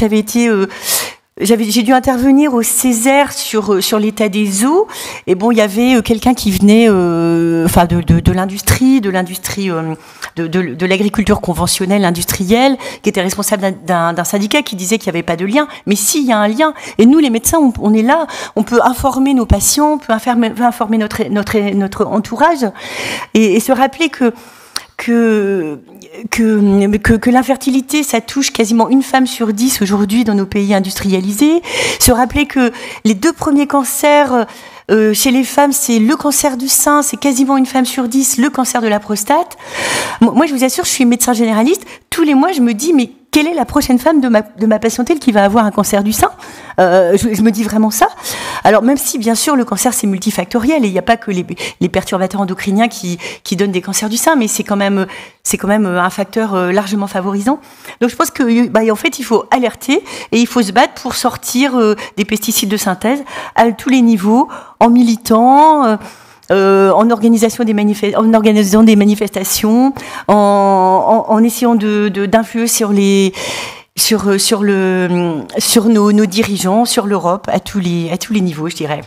J'ai dû intervenir au Césaire sur l'état des eaux. Et bon, il y avait quelqu'un qui venait, de l'industrie, de l'agriculture conventionnelle, industrielle, qui était responsable d'un syndicat qui disait qu'il n'y avait pas de lien. Mais si, il y a un lien. Et nous, les médecins, on est là. On peut informer nos patients, on peut informer notre entourage et se rappeler que l'infertilité, ça touche quasiment une femme sur 10 aujourd'hui dans nos pays industrialisés. Se rappeler que les 2 premiers cancers chez les femmes, c'est le cancer du sein, c'est quasiment une femme sur 10, le cancer de la prostate. Moi, je vous assure, je suis médecin généraliste. Tous les mois, je me dis, mais quelle est la prochaine femme de ma patientèle qui va avoir un cancer du sein? Je me dis vraiment ça. Alors, même si, bien sûr, le cancer, c'est multifactoriel et il n'y a pas que les perturbateurs endocriniens qui donnent des cancers du sein, mais c'est quand même un facteur largement favorisant. Donc, je pense que, en fait, il faut alerter et il faut se battre pour sortir des pesticides de synthèse à tous les niveaux, en militant, en organisant des manifestations, en essayant d'influer sur nos dirigeants, sur l'Europe, à tous les niveaux, je dirais.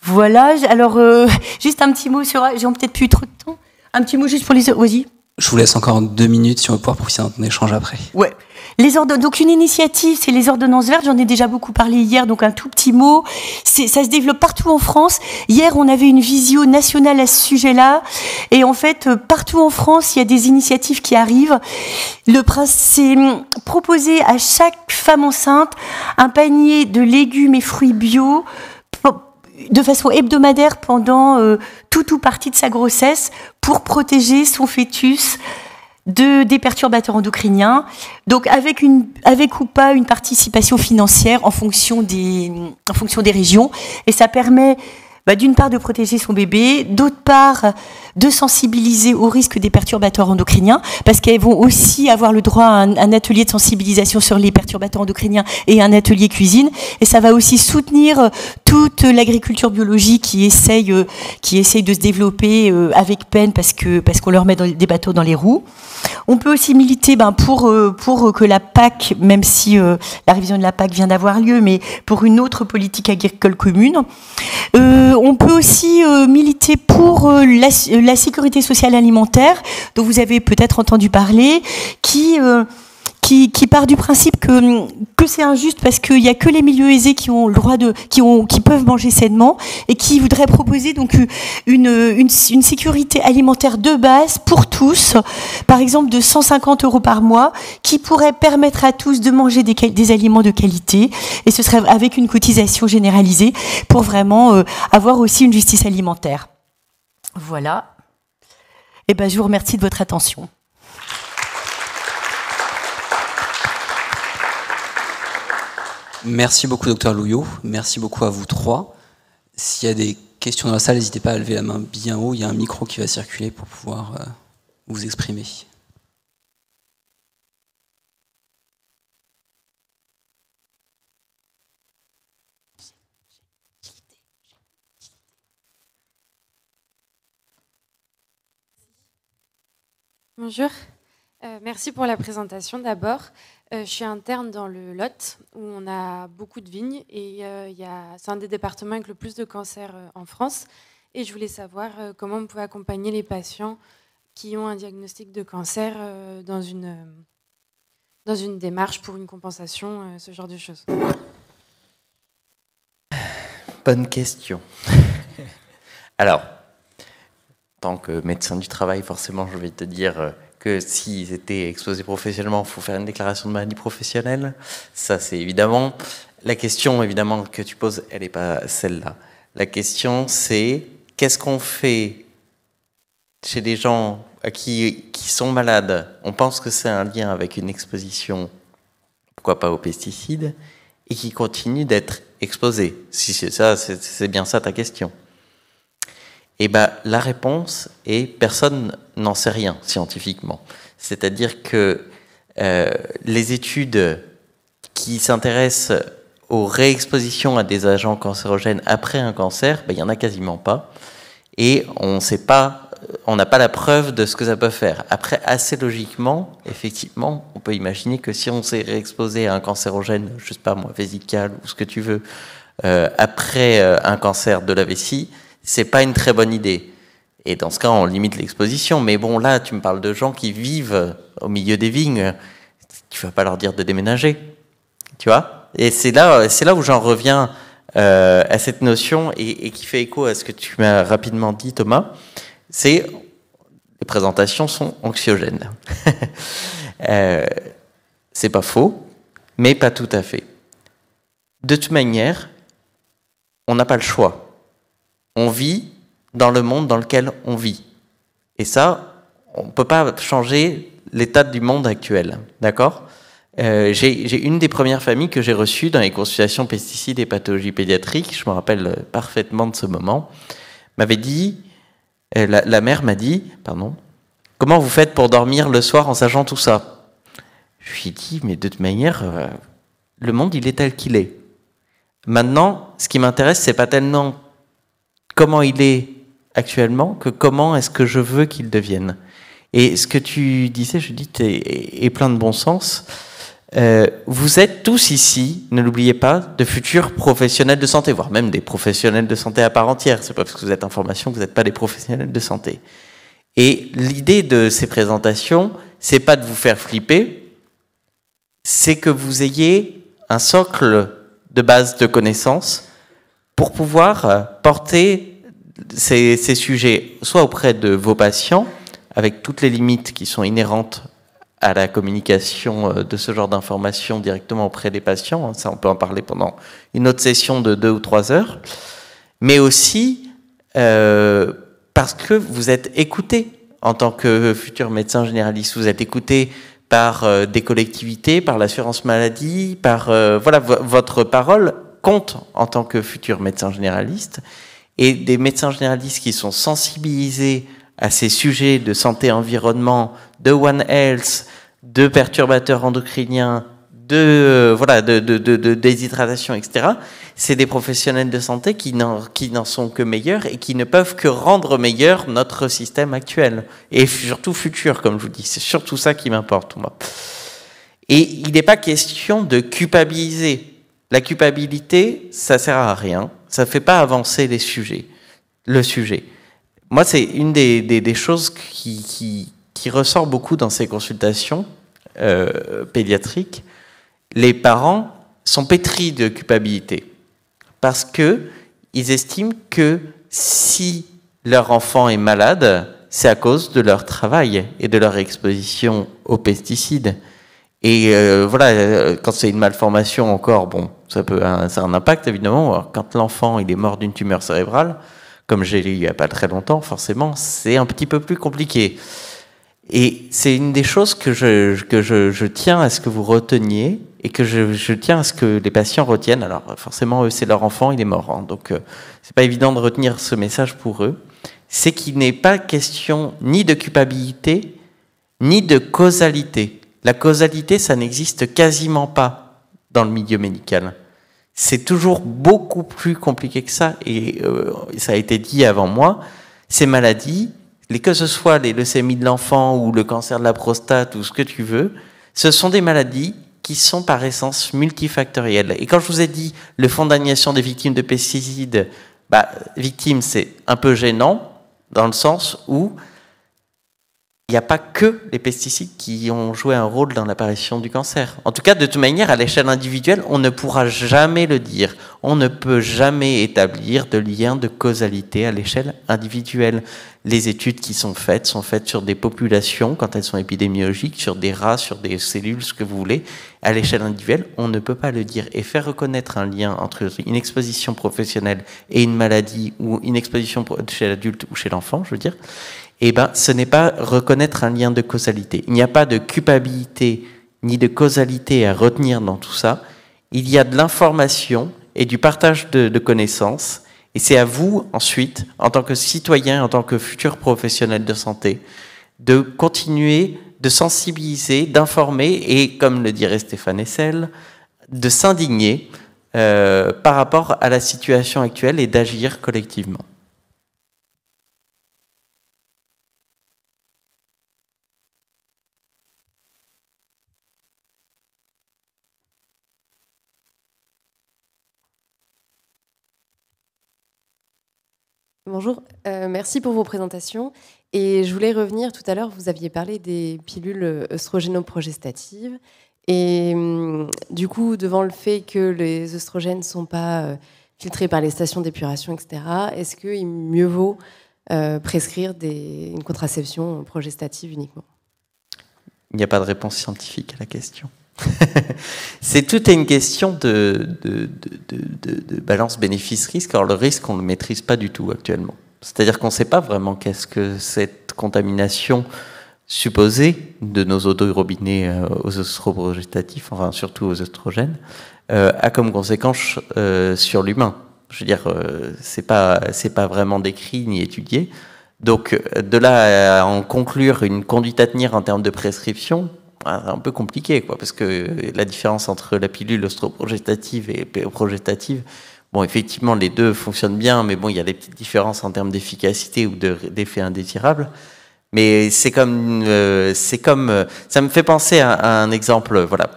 Voilà. Alors, juste un petit mot sur. J'ai peut-être plus trop de temps. Un petit mot juste pour les. Vas-y. Je vous laisse encore 2 minutes si on va pouvoir poursuivre un échange après. Ouais. Donc une initiative, c'est les ordonnances vertes. J'en ai déjà beaucoup parlé hier, donc un tout petit mot. Ça se développe partout en France. Hier, on avait une visio nationale à ce sujet-là, et en fait, partout en France, il y a des initiatives qui arrivent. Le principe, c'est proposer à chaque femme enceinte un panier de légumes et fruits bio de façon hebdomadaire pendant tout ou partie de sa grossesse pour protéger son fœtus des perturbateurs endocriniens. Donc avec ou pas une participation financière en fonction des régions. Et ça permet d'une part de protéger son bébé, d'autre part de sensibiliser au risque des perturbateurs endocriniens, parce qu'elles vont aussi avoir le droit à un atelier de sensibilisation sur les perturbateurs endocriniens et un atelier cuisine. Et ça va aussi soutenir toute l'agriculture biologique qui essaye de se développer avec peine parce qu'on leur met des bâtons dans les roues. On peut aussi militer pour que la PAC, même si la révision de la PAC vient d'avoir lieu, mais pour une autre politique agricole commune. On peut aussi militer pour la sécurité sociale alimentaire, dont vous avez peut-être entendu parler, qui part du principe que c'est injuste parce qu'il n'y a que les milieux aisés qui ont le droit qui peuvent manger sainement, et qui voudraient proposer donc une sécurité alimentaire de base pour tous, par exemple de 150 € par mois, qui pourrait permettre à tous de manger des aliments de qualité, et ce serait avec une cotisation généralisée pour vraiment avoir aussi une justice alimentaire. Voilà. Et je vous remercie de votre attention. Merci beaucoup, Dr Louillot. Merci beaucoup à vous 3. S'il y a des questions dans la salle, n'hésitez pas à lever la main bien haut. Il y a un micro qui va circuler pour pouvoir vous exprimer. Bonjour. Merci pour la présentation d'abord. Je suis interne dans le Lot, où on a beaucoup de vignes, et c'est un des départements avec le plus de cancers en France. Et je voulais savoir comment on pouvait accompagner les patients qui ont un diagnostic de cancer dans une démarche pour une compensation, ce genre de choses. Bonne question. Alors, en tant que médecin du travail, forcément, je vais te dire que s'ils étaient exposés professionnellement, il faut faire une déclaration de maladie professionnelle. Ça, c'est évidemment. La question, évidemment, que tu poses, elle n'est pas celle-là. La question, c'est qu'est-ce qu'on fait chez des gens qui sont malades? On pense que c'est un lien avec une exposition, pourquoi pas aux pesticides, et qui continuent d'être exposés. Si c'est ça, c'est bien ça ta question. Et la réponse est personne n'en sait rien scientifiquement. C'est-à-dire que les études qui s'intéressent aux réexpositions à des agents cancérogènes après un cancer, il n'y en a quasiment pas. Et on n'a pas la preuve de ce que ça peut faire. Après, assez logiquement, effectivement, on peut imaginer que si on s'est réexposé à un cancérogène, je sais pas moi, vésical ou ce que tu veux, après un cancer de la vessie, c'est pas une très bonne idée. Et dans ce cas, on limite l'exposition. Mais bon, là, tu me parles de gens qui vivent au milieu des vignes. Tu vas pas leur dire de déménager, tu vois. Et c'est là où j'en reviens à cette notion et qui fait écho à ce que tu m'as rapidement dit, Thomas. C'est les présentations sont anxiogènes. C'est pas faux, mais pas tout à fait. De toute manière, on n'a pas le choix. On vit dans le monde dans lequel on vit. Et ça, on ne peut pas changer l'état du monde actuel. D'accord ? J'ai une des premières familles que j'ai reçues dans les consultations pesticides et pathologies pédiatriques, je me rappelle parfaitement de ce moment, m'avait dit, la mère m'a dit, comment vous faites pour dormir le soir en sachant tout ça ? Je lui ai dit, mais de toute manière, le monde, il est tel qu'il est. Maintenant, ce qui m'intéresse, c'est pas tellement comment il est actuellement que comment est-ce que je veux qu'il devienne. Et ce que tu disais, Judith, est plein de bon sens. Vous êtes tous ici, ne l'oubliez pas, de futurs professionnels de santé, voire même des professionnels de santé à part entière. C'est pas parce que vous êtes en formation que vous n'êtes pas des professionnels de santé. Et l'idée de ces présentations, c'est pas de vous faire flipper, c'est que vous ayez un socle de base de connaissances pour pouvoir porter ces sujets soit auprès de vos patients, avec toutes les limites qui sont inhérentes à la communication de ce genre d'informations directement auprès des patients, ça on peut en parler pendant une autre session de 2 ou 3 heures, mais aussi parce que vous êtes écoutés en tant que futur médecin généraliste, vous êtes écoutés par des collectivités, par l'assurance maladie, votre parole compte en tant que futur médecin généraliste, et des médecins généralistes qui sont sensibilisés à ces sujets de santé-environnement, de One Health, de perturbateurs endocriniens, de déshydratation, etc. C'est des professionnels de santé qui n'en sont que meilleurs et qui ne peuvent que rendre meilleur notre système actuel. Et surtout futur, comme je vous dis. C'est surtout ça qui m'importe, moi. Et il n'est pas question de culpabiliser. La culpabilité, ça sert à rien. Ça ne fait pas avancer le sujet. Moi, c'est une des choses qui ressort beaucoup dans ces consultations pédiatriques. Les parents sont pétris de culpabilité parce que ils estiment que si leur enfant est malade, c'est à cause de leur travail et de leur exposition aux pesticides. Et quand c'est une malformation encore, bon, ça a un impact évidemment. Alors, quand l'enfant il est mort d'une tumeur cérébrale, comme j'ai lu il n'y a pas très longtemps, forcément, c'est un petit peu plus compliqué. Et c'est une des choses que je tiens à ce que vous reteniez et que je tiens à ce que les patients retiennent. Alors forcément, eux, c'est leur enfant, il est mort. Hein, donc c'est pas évident de retenir ce message pour eux. C'est qu'il n'est pas question ni de culpabilité, ni de causalité. La causalité, ça n'existe quasiment pas dans le milieu médical. C'est toujours beaucoup plus compliqué que ça, et ça a été dit avant moi, ces maladies, que ce soit les leucémies de l'enfant ou le cancer de la prostate ou ce que tu veux, ce sont des maladies qui sont par essence multifactorielles. Et quand je vous ai dit le fonds d'indemnisation des victimes de pesticides, victimes, c'est un peu gênant, dans le sens où il n'y a pas que les pesticides qui ont joué un rôle dans l'apparition du cancer. En tout cas, de toute manière, à l'échelle individuelle, on ne pourra jamais le dire. On ne peut jamais établir de lien de causalité à l'échelle individuelle. Les études qui sont faites sur des populations, quand elles sont épidémiologiques, sur des rats, sur des cellules, ce que vous voulez. À l'échelle individuelle, on ne peut pas le dire. Et faire reconnaître un lien entre une exposition professionnelle et une maladie, ou une exposition chez l'adulte ou chez l'enfant, je veux dire, ce n'est pas reconnaître un lien de causalité. Il n'y a pas de culpabilité ni de causalité à retenir dans tout ça. Il y a de l'information et du partage de connaissances Et c'est à vous, ensuite, en tant que citoyen, en tant que futur professionnel de santé, de continuer de sensibiliser, d'informer et, comme le dirait Stéphane Hessel, de s'indigner par rapport à la situation actuelle et d'agir collectivement. Bonjour, merci pour vos présentations. Et je voulais revenir, tout à l'heure, vous aviez parlé des pilules œstrogéno-progestatives. Et du coup, devant le fait que les œstrogènes ne sont pas filtrés par les stations d'épuration, etc., est-ce qu'il mieux vaut prescrire une contraception progestative uniquement? Il n'y a pas de réponse scientifique à la question. C'est toute une question de balance bénéfice-risque. Alors le risque, on ne le maîtrise pas du tout actuellement. C'est-à-dire qu'on ne sait pas vraiment qu'est-ce que cette contamination supposée de nos eaux de robinet aux œstroprogestatifs, enfin surtout aux œstrogènes, a comme conséquence sur l'humain. Je veux dire, c'est pas vraiment décrit ni étudié. Donc de là à en conclure une conduite à tenir en termes de prescription, c'est un peu compliqué, quoi, parce que la différence entre la pilule œstroprogestative et progestative, bon, effectivement, les deux fonctionnent bien, mais bon, il y a des petites différences en termes d'efficacité ou d'effets indésirables. Mais c'est comme, ça me fait penser à un exemple, voilà,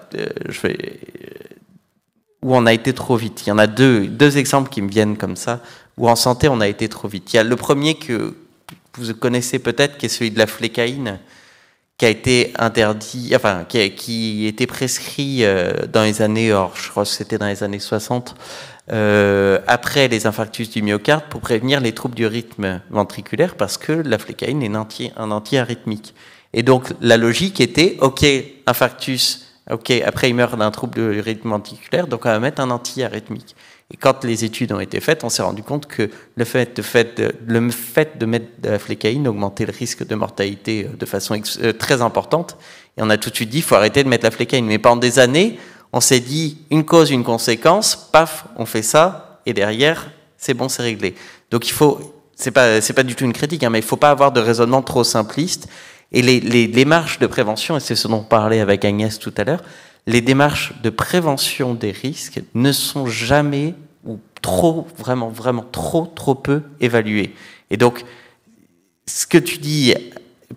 où on a été trop vite. Il y en a deux exemples qui me viennent comme ça, où en santé, on a été trop vite. Il y a le premier que vous connaissez peut-être, qui est celui de la flécaïne, qui a été interdit, enfin, qui était prescrit dans les années, je crois que c'était dans les années 60, après les infarctus du myocarde, pour prévenir les troubles du rythme ventriculaire, parce que la flécaïne est un anti-arythmique. Et donc, la logique était, ok, infarctus, ok, après il meurt d'un trouble du rythme ventriculaire, donc on va mettre un anti-arythmique. Et quand les études ont été faites, on s'est rendu compte que le fait de mettre de la flécaïne augmentait le risque de mortalité de façon très importante. Et on a tout de suite dit, il faut arrêter de mettre la flécaïne. Mais pendant des années, on s'est dit, une cause, une conséquence, paf, on fait ça, et derrière, c'est bon, c'est réglé. Donc il faut, c'est pas du tout une critique, hein, mais il faut pas avoir de raisonnement trop simpliste. Et les démarches de prévention, et c'est ce dont on parlait avec Agnès tout à l'heure, les démarches de prévention des risques ne sont jamais ou vraiment trop peu évaluées. Et donc, ce que tu dis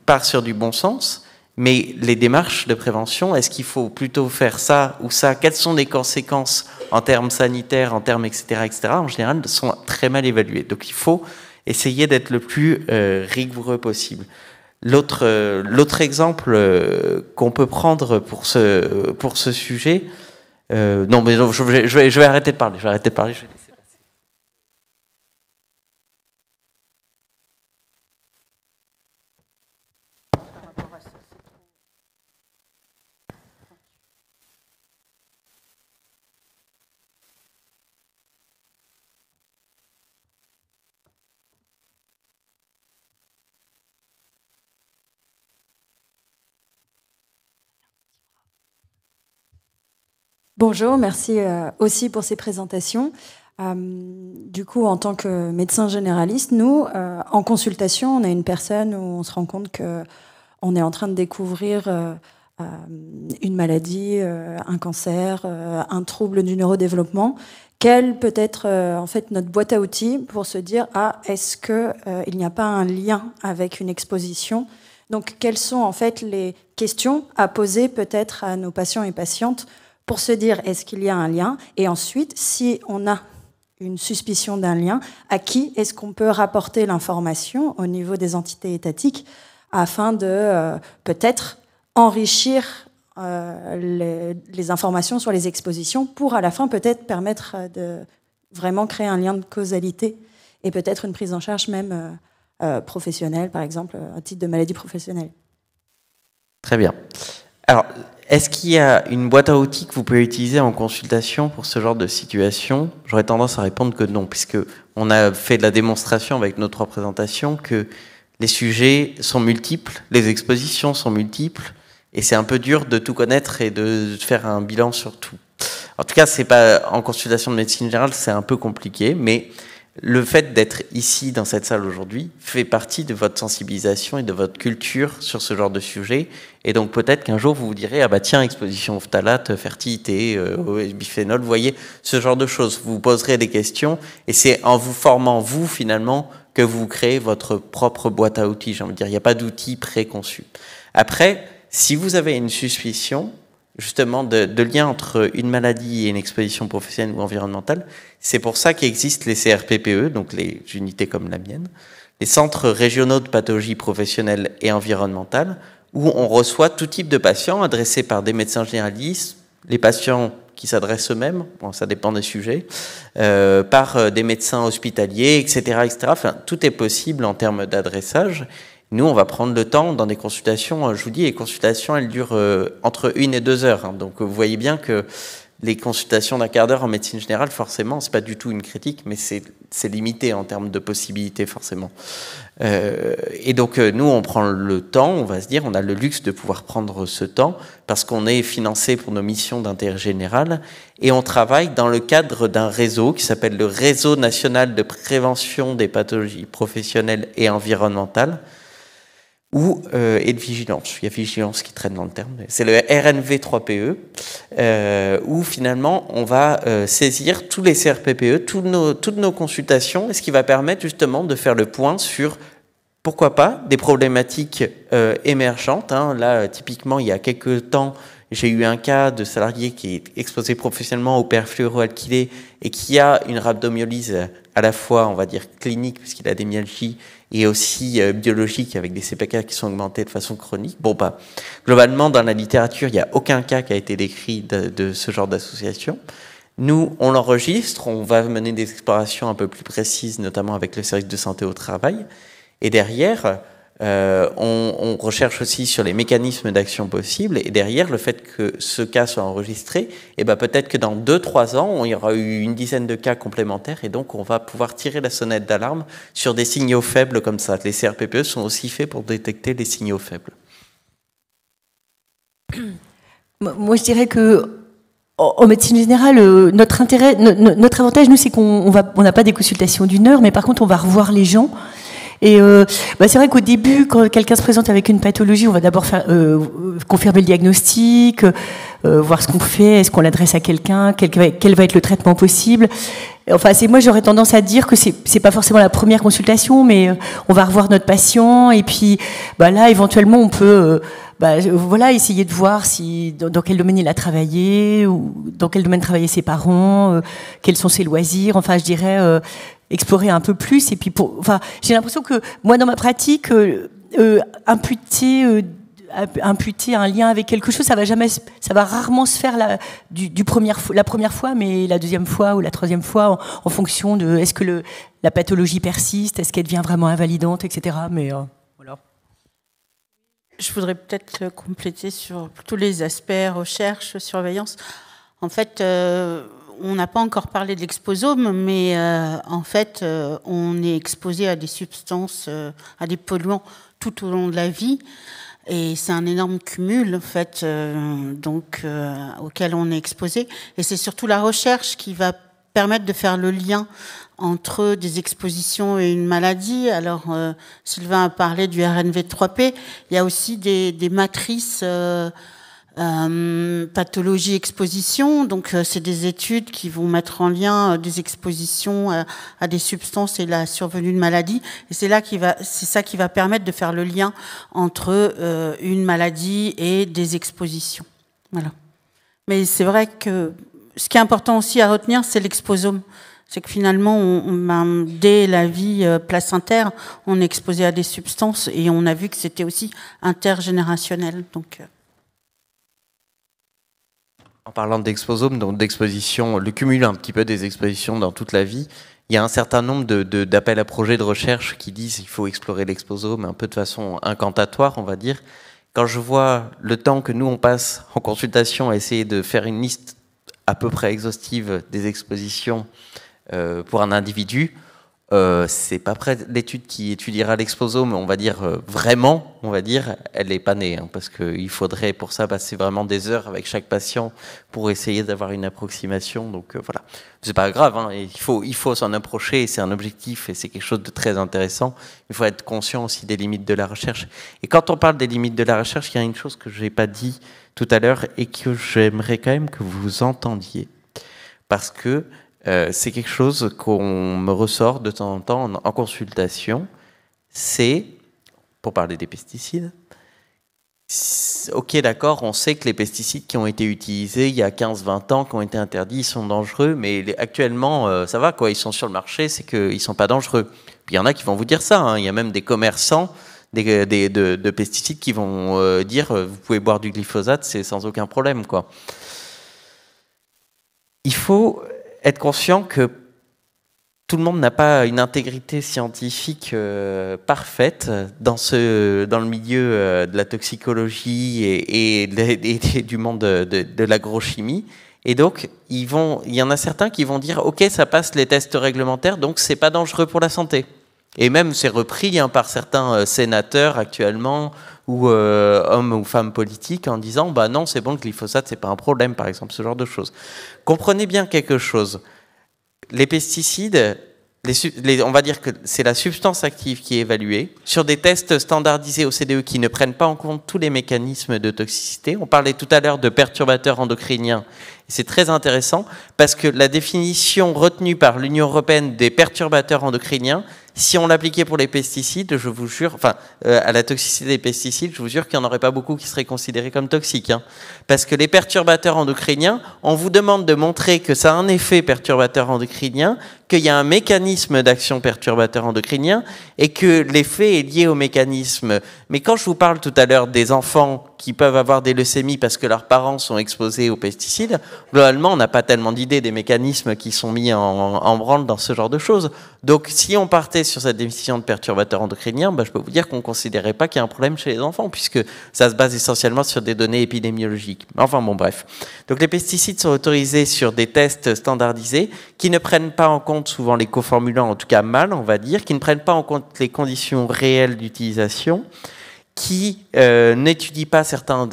part sur du bon sens, mais les démarches de prévention, est-ce qu'il faut plutôt faire ça ou ça? Quelles sont les conséquences en termes sanitaires, en termes etc., en général, sont très mal évaluées. Donc, il faut essayer d'être le plus rigoureux possible. L'autre exemple qu'on peut prendre pour ce sujet, non mais je vais arrêter de parler. Je vais laisser passer. Bonjour, merci aussi pour ces présentations. Du coup, en tant que médecin généraliste, nous, en consultation, on a une personne où on se rend compte qu'on est en train de découvrir une maladie, un cancer, un trouble du neurodéveloppement. Quelle peut être en fait notre boîte à outils pour se dire est-ce qu'il n'y a pas un lien avec une exposition? Donc, quelles sont en fait les questions à poser peut-être à nos patients et patientes pour se dire est-ce qu'il y a un lien? Et ensuite, si on a une suspicion d'un lien, à qui est-ce qu'on peut rapporter l'information au niveau des entités étatiques afin de peut-être enrichir les informations sur les expositions pour à la fin peut-être permettre de vraiment créer un lien de causalité et peut-être une prise en charge même professionnelle, par exemple, à titre de maladie professionnelle. Très bien. Alors, est-ce qu'il y a une boîte à outils que vous pouvez utiliser en consultation pour ce genre de situation? J'aurais tendance à répondre que non, puisque on a fait de la démonstration avec nos 3 présentations que les sujets sont multiples, les expositions sont multiples, et c'est un peu dur de tout connaître et de faire un bilan sur tout. En tout cas, c'est pas en consultation de médecine générale, c'est un peu compliqué, mais le fait d'être ici dans cette salle aujourd'hui fait partie de votre sensibilisation et de votre culture sur ce genre de sujet. Et donc peut-être qu'un jour vous vous direz, ah bah tiens, exposition ophtalate, fertilité, biphénol, vous voyez, ce genre de choses. Vous vous poserez des questions et c'est en vous formant, vous, finalement, que vous créez votre propre boîte à outils. J'ai envie de dire, il n'y a pas d'outils préconçus. Après, si vous avez une suspicion, justement, de lien entre une maladie et une exposition professionnelle ou environnementale, c'est pour ça qu'existent les CRPPE, donc les unités comme la mienne, les centres régionaux de pathologie professionnelle et environnementale, où on reçoit tout type de patients adressés par des médecins généralistes, les patients qui s'adressent eux-mêmes, bon, ça dépend des sujets, par des médecins hospitaliers, etc., etc. Enfin, tout est possible en termes d'adressage. Nous, on va prendre le temps dans des consultations. Je vous dis, les consultations, elles durent entre 1 et 2 heures. Hein. Donc, vous voyez bien que les consultations d'un quart d'heure en médecine générale, forcément, c'est pas du tout une critique, mais c'est limité en termes de possibilités, forcément. Et donc, nous, on prend le temps, on va se dire, on a le luxe de pouvoir prendre ce temps parce qu'on est financé pour nos missions d'intérêt général et on travaille dans le cadre d'un réseau qui s'appelle le Réseau national de prévention des pathologies professionnelles et environnementales, et de vigilance. Il y a vigilance qui traîne dans le terme. C'est le RNV3PE, où finalement on va saisir tous les CRPPE, toutes nos consultations, et ce qui va permettre justement de faire le point sur, pourquoi pas, des problématiques émergentes. Hein. Là, typiquement, il y a quelques temps, j'ai eu un cas de salarié qui est exposé professionnellement au perfluoroalkylé et qui a une rhabdomyolyse à la fois, on va dire, clinique, puisqu'il a des myalgies, et aussi biologique avec des CPK qui sont augmentés de façon chronique. Bon, bah, globalement, dans la littérature, il n'y a aucun cas qui a été décrit de ce genre d'association. Nous, on l'enregistre, on va mener des explorations un peu plus précises, notamment avec le service de santé au travail. Et derrière, on recherche aussi sur les mécanismes d'action possibles. Et derrière, le fait que ce cas soit enregistré, et ben peut-être que dans 2-3 ans, il y aura eu une dizaine de cas complémentaires. Et donc, on va pouvoir tirer la sonnette d'alarme sur des signaux faibles comme ça. Les CRPPE sont aussi faits pour détecter les signaux faibles. Moi, je dirais que en médecine générale, notre intérêt, notre avantage, nous, c'est qu'on n'a pas des consultations d'1 heure, mais par contre, on va revoir les gens. Et c'est vrai qu'au début, quand quelqu'un se présente avec une pathologie, on va d'abord faire confirmer le diagnostic, voir ce qu'on fait, est-ce qu'on l'adresse à quelqu'un, quel va être le traitement possible. Enfin, moi, j'aurais tendance à dire que c'est pas forcément la première consultation, mais on va revoir notre patient et puis là, éventuellement, on peut essayer de voir si dans quel domaine il a travaillé ou dans quel domaine travaillaient ses parents, quels sont ses loisirs. Enfin, je dirais explorer un peu plus. Et puis, j'ai l'impression que moi, dans ma pratique, imputer un lien avec quelque chose, ça va rarement se faire la première fois, mais la deuxième fois ou la troisième fois, en fonction de est-ce que la pathologie persiste, est-ce qu'elle devient vraiment invalidante, etc. Mais voilà. Je voudrais peut-être compléter sur tous les aspects recherche, surveillance. En fait, on n'a pas encore parlé de l'exposome, mais en fait, on est exposé à des substances, à des polluants tout au long de la vie. Et c'est un énorme cumul, en fait, auquel on est exposé. Et c'est surtout la recherche qui va permettre de faire le lien entre des expositions et une maladie. Alors, Sylvain a parlé du RNV3P. Il y a aussi des matrices pathologie-exposition. Donc, c'est des études qui vont mettre en lien des expositions à des substances et la survenue de maladies. Et c'est ça qui va permettre de faire le lien entre une maladie et des expositions. Voilà. Mais c'est vrai que ce qui est important aussi à retenir, c'est l'exposome. C'est que finalement, dès la vie placentaire, on est exposé à des substances et on a vu que c'était aussi intergénérationnel. Donc, en parlant d'exposome, donc d'exposition, le cumul un petit peu des expositions dans toute la vie, il y a un certain nombre d'appels à projets de recherche qui disent qu'il faut explorer l'exposome un peu de façon incantatoire, on va dire. Quand je vois le temps que nous, on passe en consultation à essayer de faire une liste à peu près exhaustive des expositions pour un individu, C'est pas près l'étude qui étudiera l'exposome, mais on va dire vraiment, on va dire, elle n'est pas née, hein, parce qu'il faudrait pour ça passer vraiment des heures avec chaque patient pour essayer d'avoir une approximation. Donc voilà, c'est pas grave, hein, il faut s'en approcher, c'est un objectif et c'est quelque chose de très intéressant. Il faut être conscient aussi des limites de la recherche. Et quand on parle des limites de la recherche, il y a une chose que je n'ai pas dit tout à l'heure et que j'aimerais quand même que vous entendiez, parce que c'est quelque chose qu'on me ressort de temps en temps en consultation, c'est, pour parler des pesticides, ok d'accord, on sait que les pesticides qui ont été utilisés il y a 15-20 ans, qui ont été interdits, ils sont dangereux, mais actuellement, ça va, quoi, ils sont sur le marché, c'est qu'ils ne sont pas dangereux. Puis il y en a qui vont vous dire ça, hein, il y a même des commerçants de pesticides qui vont dire vous pouvez boire du glyphosate, c'est sans aucun problème, quoi. Il faut être conscient que tout le monde n'a pas une intégrité scientifique parfaite dans le milieu de la toxicologie et du monde de l'agrochimie. Et donc, il y en a certains qui vont dire « Ok, ça passe les tests réglementaires, donc c'est pas dangereux pour la santé ». Et même c'est repris par certains sénateurs actuellement ou hommes ou femmes politiques en disant bah non, c'est bon, le glyphosate c'est pas un problème, par exemple, ce genre de choses. Comprenez bien quelque chose. Les pesticides, on va dire que c'est la substance active qui est évaluée sur des tests standardisés au CDE qui ne prennent pas en compte tous les mécanismes de toxicité. On parlait tout à l'heure de perturbateurs endocriniens. C'est très intéressant parce que la définition retenue par l'Union européenne des perturbateurs endocriniens, si on l'appliquait pour les pesticides, je vous jure, à la toxicité des pesticides, je vous jure qu'il n'y en aurait pas beaucoup qui seraient considérés comme toxiques. Hein. Parce que les perturbateurs endocriniens, on vous demande de montrer que ça a un effet perturbateur endocrinien, qu'il y a un mécanisme d'action perturbateur endocrinien et que l'effet est lié au mécanisme. Mais quand je vous parle tout à l'heure des enfants qui peuvent avoir des leucémies parce que leurs parents sont exposés aux pesticides, globalement, on n'a pas tellement d'idées des mécanismes qui sont mis en branle dans ce genre de choses. Donc, si on partait sur cette définition de perturbateur endocrinien, je peux vous dire qu'on ne considérait pas qu'il y a un problème chez les enfants, puisque ça se base essentiellement sur des données épidémiologiques. Enfin bon, bref. Donc, les pesticides sont autorisés sur des tests standardisés qui ne prennent pas en compte souvent les coformulants, en tout cas mal, on va dire, qui ne prennent pas en compte les conditions réelles d'utilisation, qui n'étudie pas certains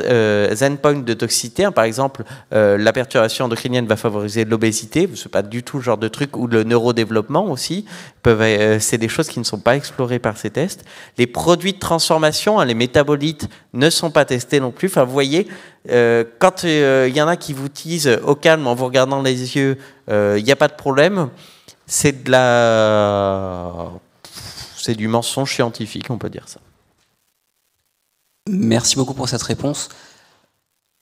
endpoints de toxicité. Par exemple, la perturbation endocrinienne va favoriser l'obésité, ce n'est pas du tout le genre de truc, ou le neurodéveloppement aussi. C'est des choses qui ne sont pas explorées par ces tests. Les produits de transformation, les métabolites, ne sont pas testés non plus. Enfin, vous voyez, quand il y en a qui vous disent au calme en vous regardant les yeux, il n'y a pas de problème, c'est du mensonge scientifique, on peut dire ça. Merci beaucoup pour cette réponse.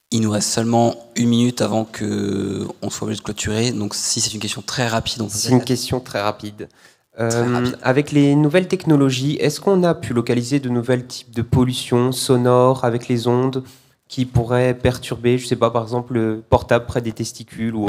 Il nous reste seulement 1 minute avant qu'on soit obligé de clôturer. Donc si c'est une question très rapide, on peut... C'est une question très rapide. Avec les nouvelles technologies, est-ce qu'on a pu localiser de nouvelles types de pollution sonore avec les ondes qui pourraient perturber, je ne sais pas, par exemple, le portable près des testicules ou...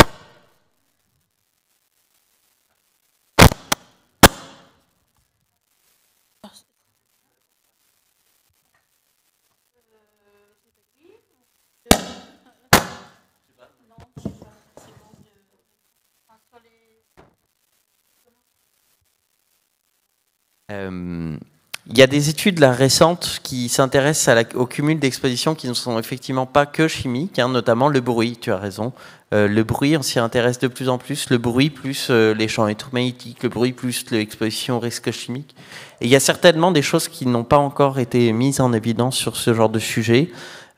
Il y a des études là, récentes qui s'intéressent au cumul d'expositions qui ne sont effectivement pas que chimiques, hein, notamment le bruit, tu as raison. Le bruit, on s'y intéresse de plus en plus. Le bruit plus les champs électromagnétiques, le bruit plus l'exposition au risque chimique. Et il y a certainement des choses qui n'ont pas encore été mises en évidence sur ce genre de sujet.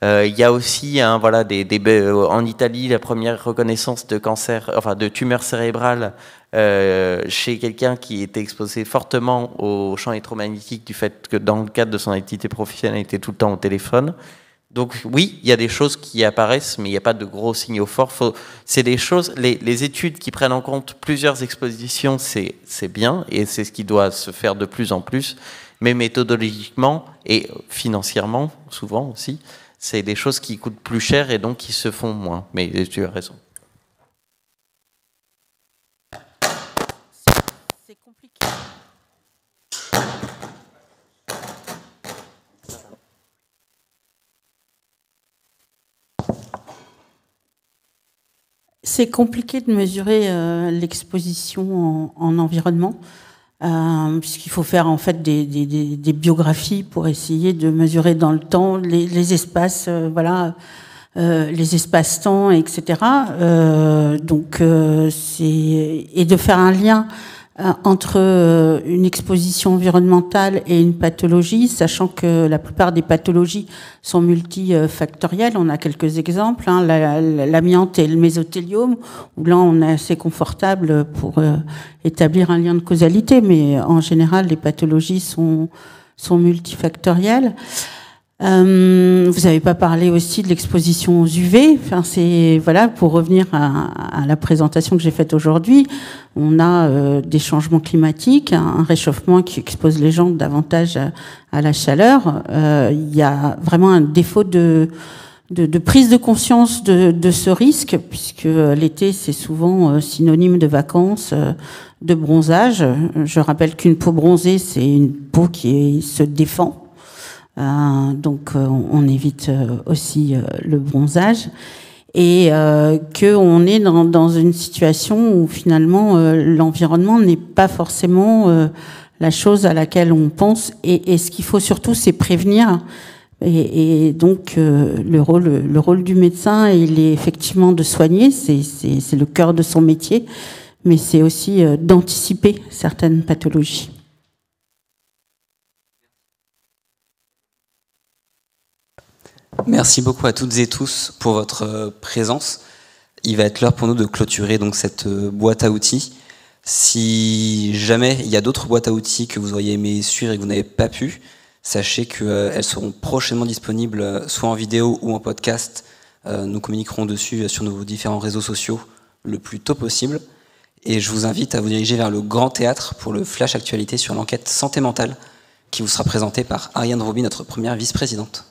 Il y a aussi en Italie la première reconnaissance de cancer, enfin de tumeur cérébrale chez quelqu'un qui était exposé fortement aux champs électromagnétiques du fait que dans le cadre de son activité professionnelle, il était tout le temps au téléphone. Donc oui, il y a des choses qui apparaissent, mais il n'y a pas de gros signaux forts. C'est des choses, les études qui prennent en compte plusieurs expositions, c'est bien, et c'est ce qui doit se faire de plus en plus, mais méthodologiquement et financièrement, souvent aussi, c'est des choses qui coûtent plus cher et donc qui se font moins. Mais tu as raison. C'est compliqué. C'est compliqué de mesurer l'exposition en environnement. puisqu'il faut faire en fait des biographies pour essayer de mesurer dans le temps les espaces, les espaces-temps, etc. Et de faire un lien entre une exposition environnementale et une pathologie, sachant que la plupart des pathologies sont multifactorielles. On a quelques exemples, l'amiante et le mésothéliome, où là on est assez confortable pour établir un lien de causalité, mais en général les pathologies sont multifactorielles. Vous n'avez pas parlé aussi de l'exposition aux UV. Enfin, pour revenir à la présentation que j'ai faite aujourd'hui, on a des changements climatiques, un réchauffement qui expose les gens davantage à la chaleur. Il y a vraiment un défaut de prise de conscience de ce risque, puisque l'été c'est souvent synonyme de vacances, de bronzage. Je rappelle qu'une peau bronzée, c'est une peau qui se défend. Donc on évite aussi le bronzage, et qu'on est dans une situation où finalement l'environnement n'est pas forcément la chose à laquelle on pense, et ce qu'il faut surtout c'est prévenir, et donc le rôle du médecin, il est effectivement de soigner, c'est le cœur de son métier, mais c'est aussi d'anticiper certaines pathologies. Merci beaucoup à toutes et tous pour votre présence. Il va être l'heure pour nous de clôturer donc cette boîte à outils. Si jamais il y a d'autres boîtes à outils que vous auriez aimé suivre et que vous n'avez pas pu, sachez qu'elles seront prochainement disponibles soit en vidéo ou en podcast. Nous communiquerons dessus sur nos différents réseaux sociaux le plus tôt possible. Et je vous invite à vous diriger vers le Grand Théâtre pour le flash actualité sur l'enquête santé mentale qui vous sera présenté par Ariane Roby, notre première vice-présidente.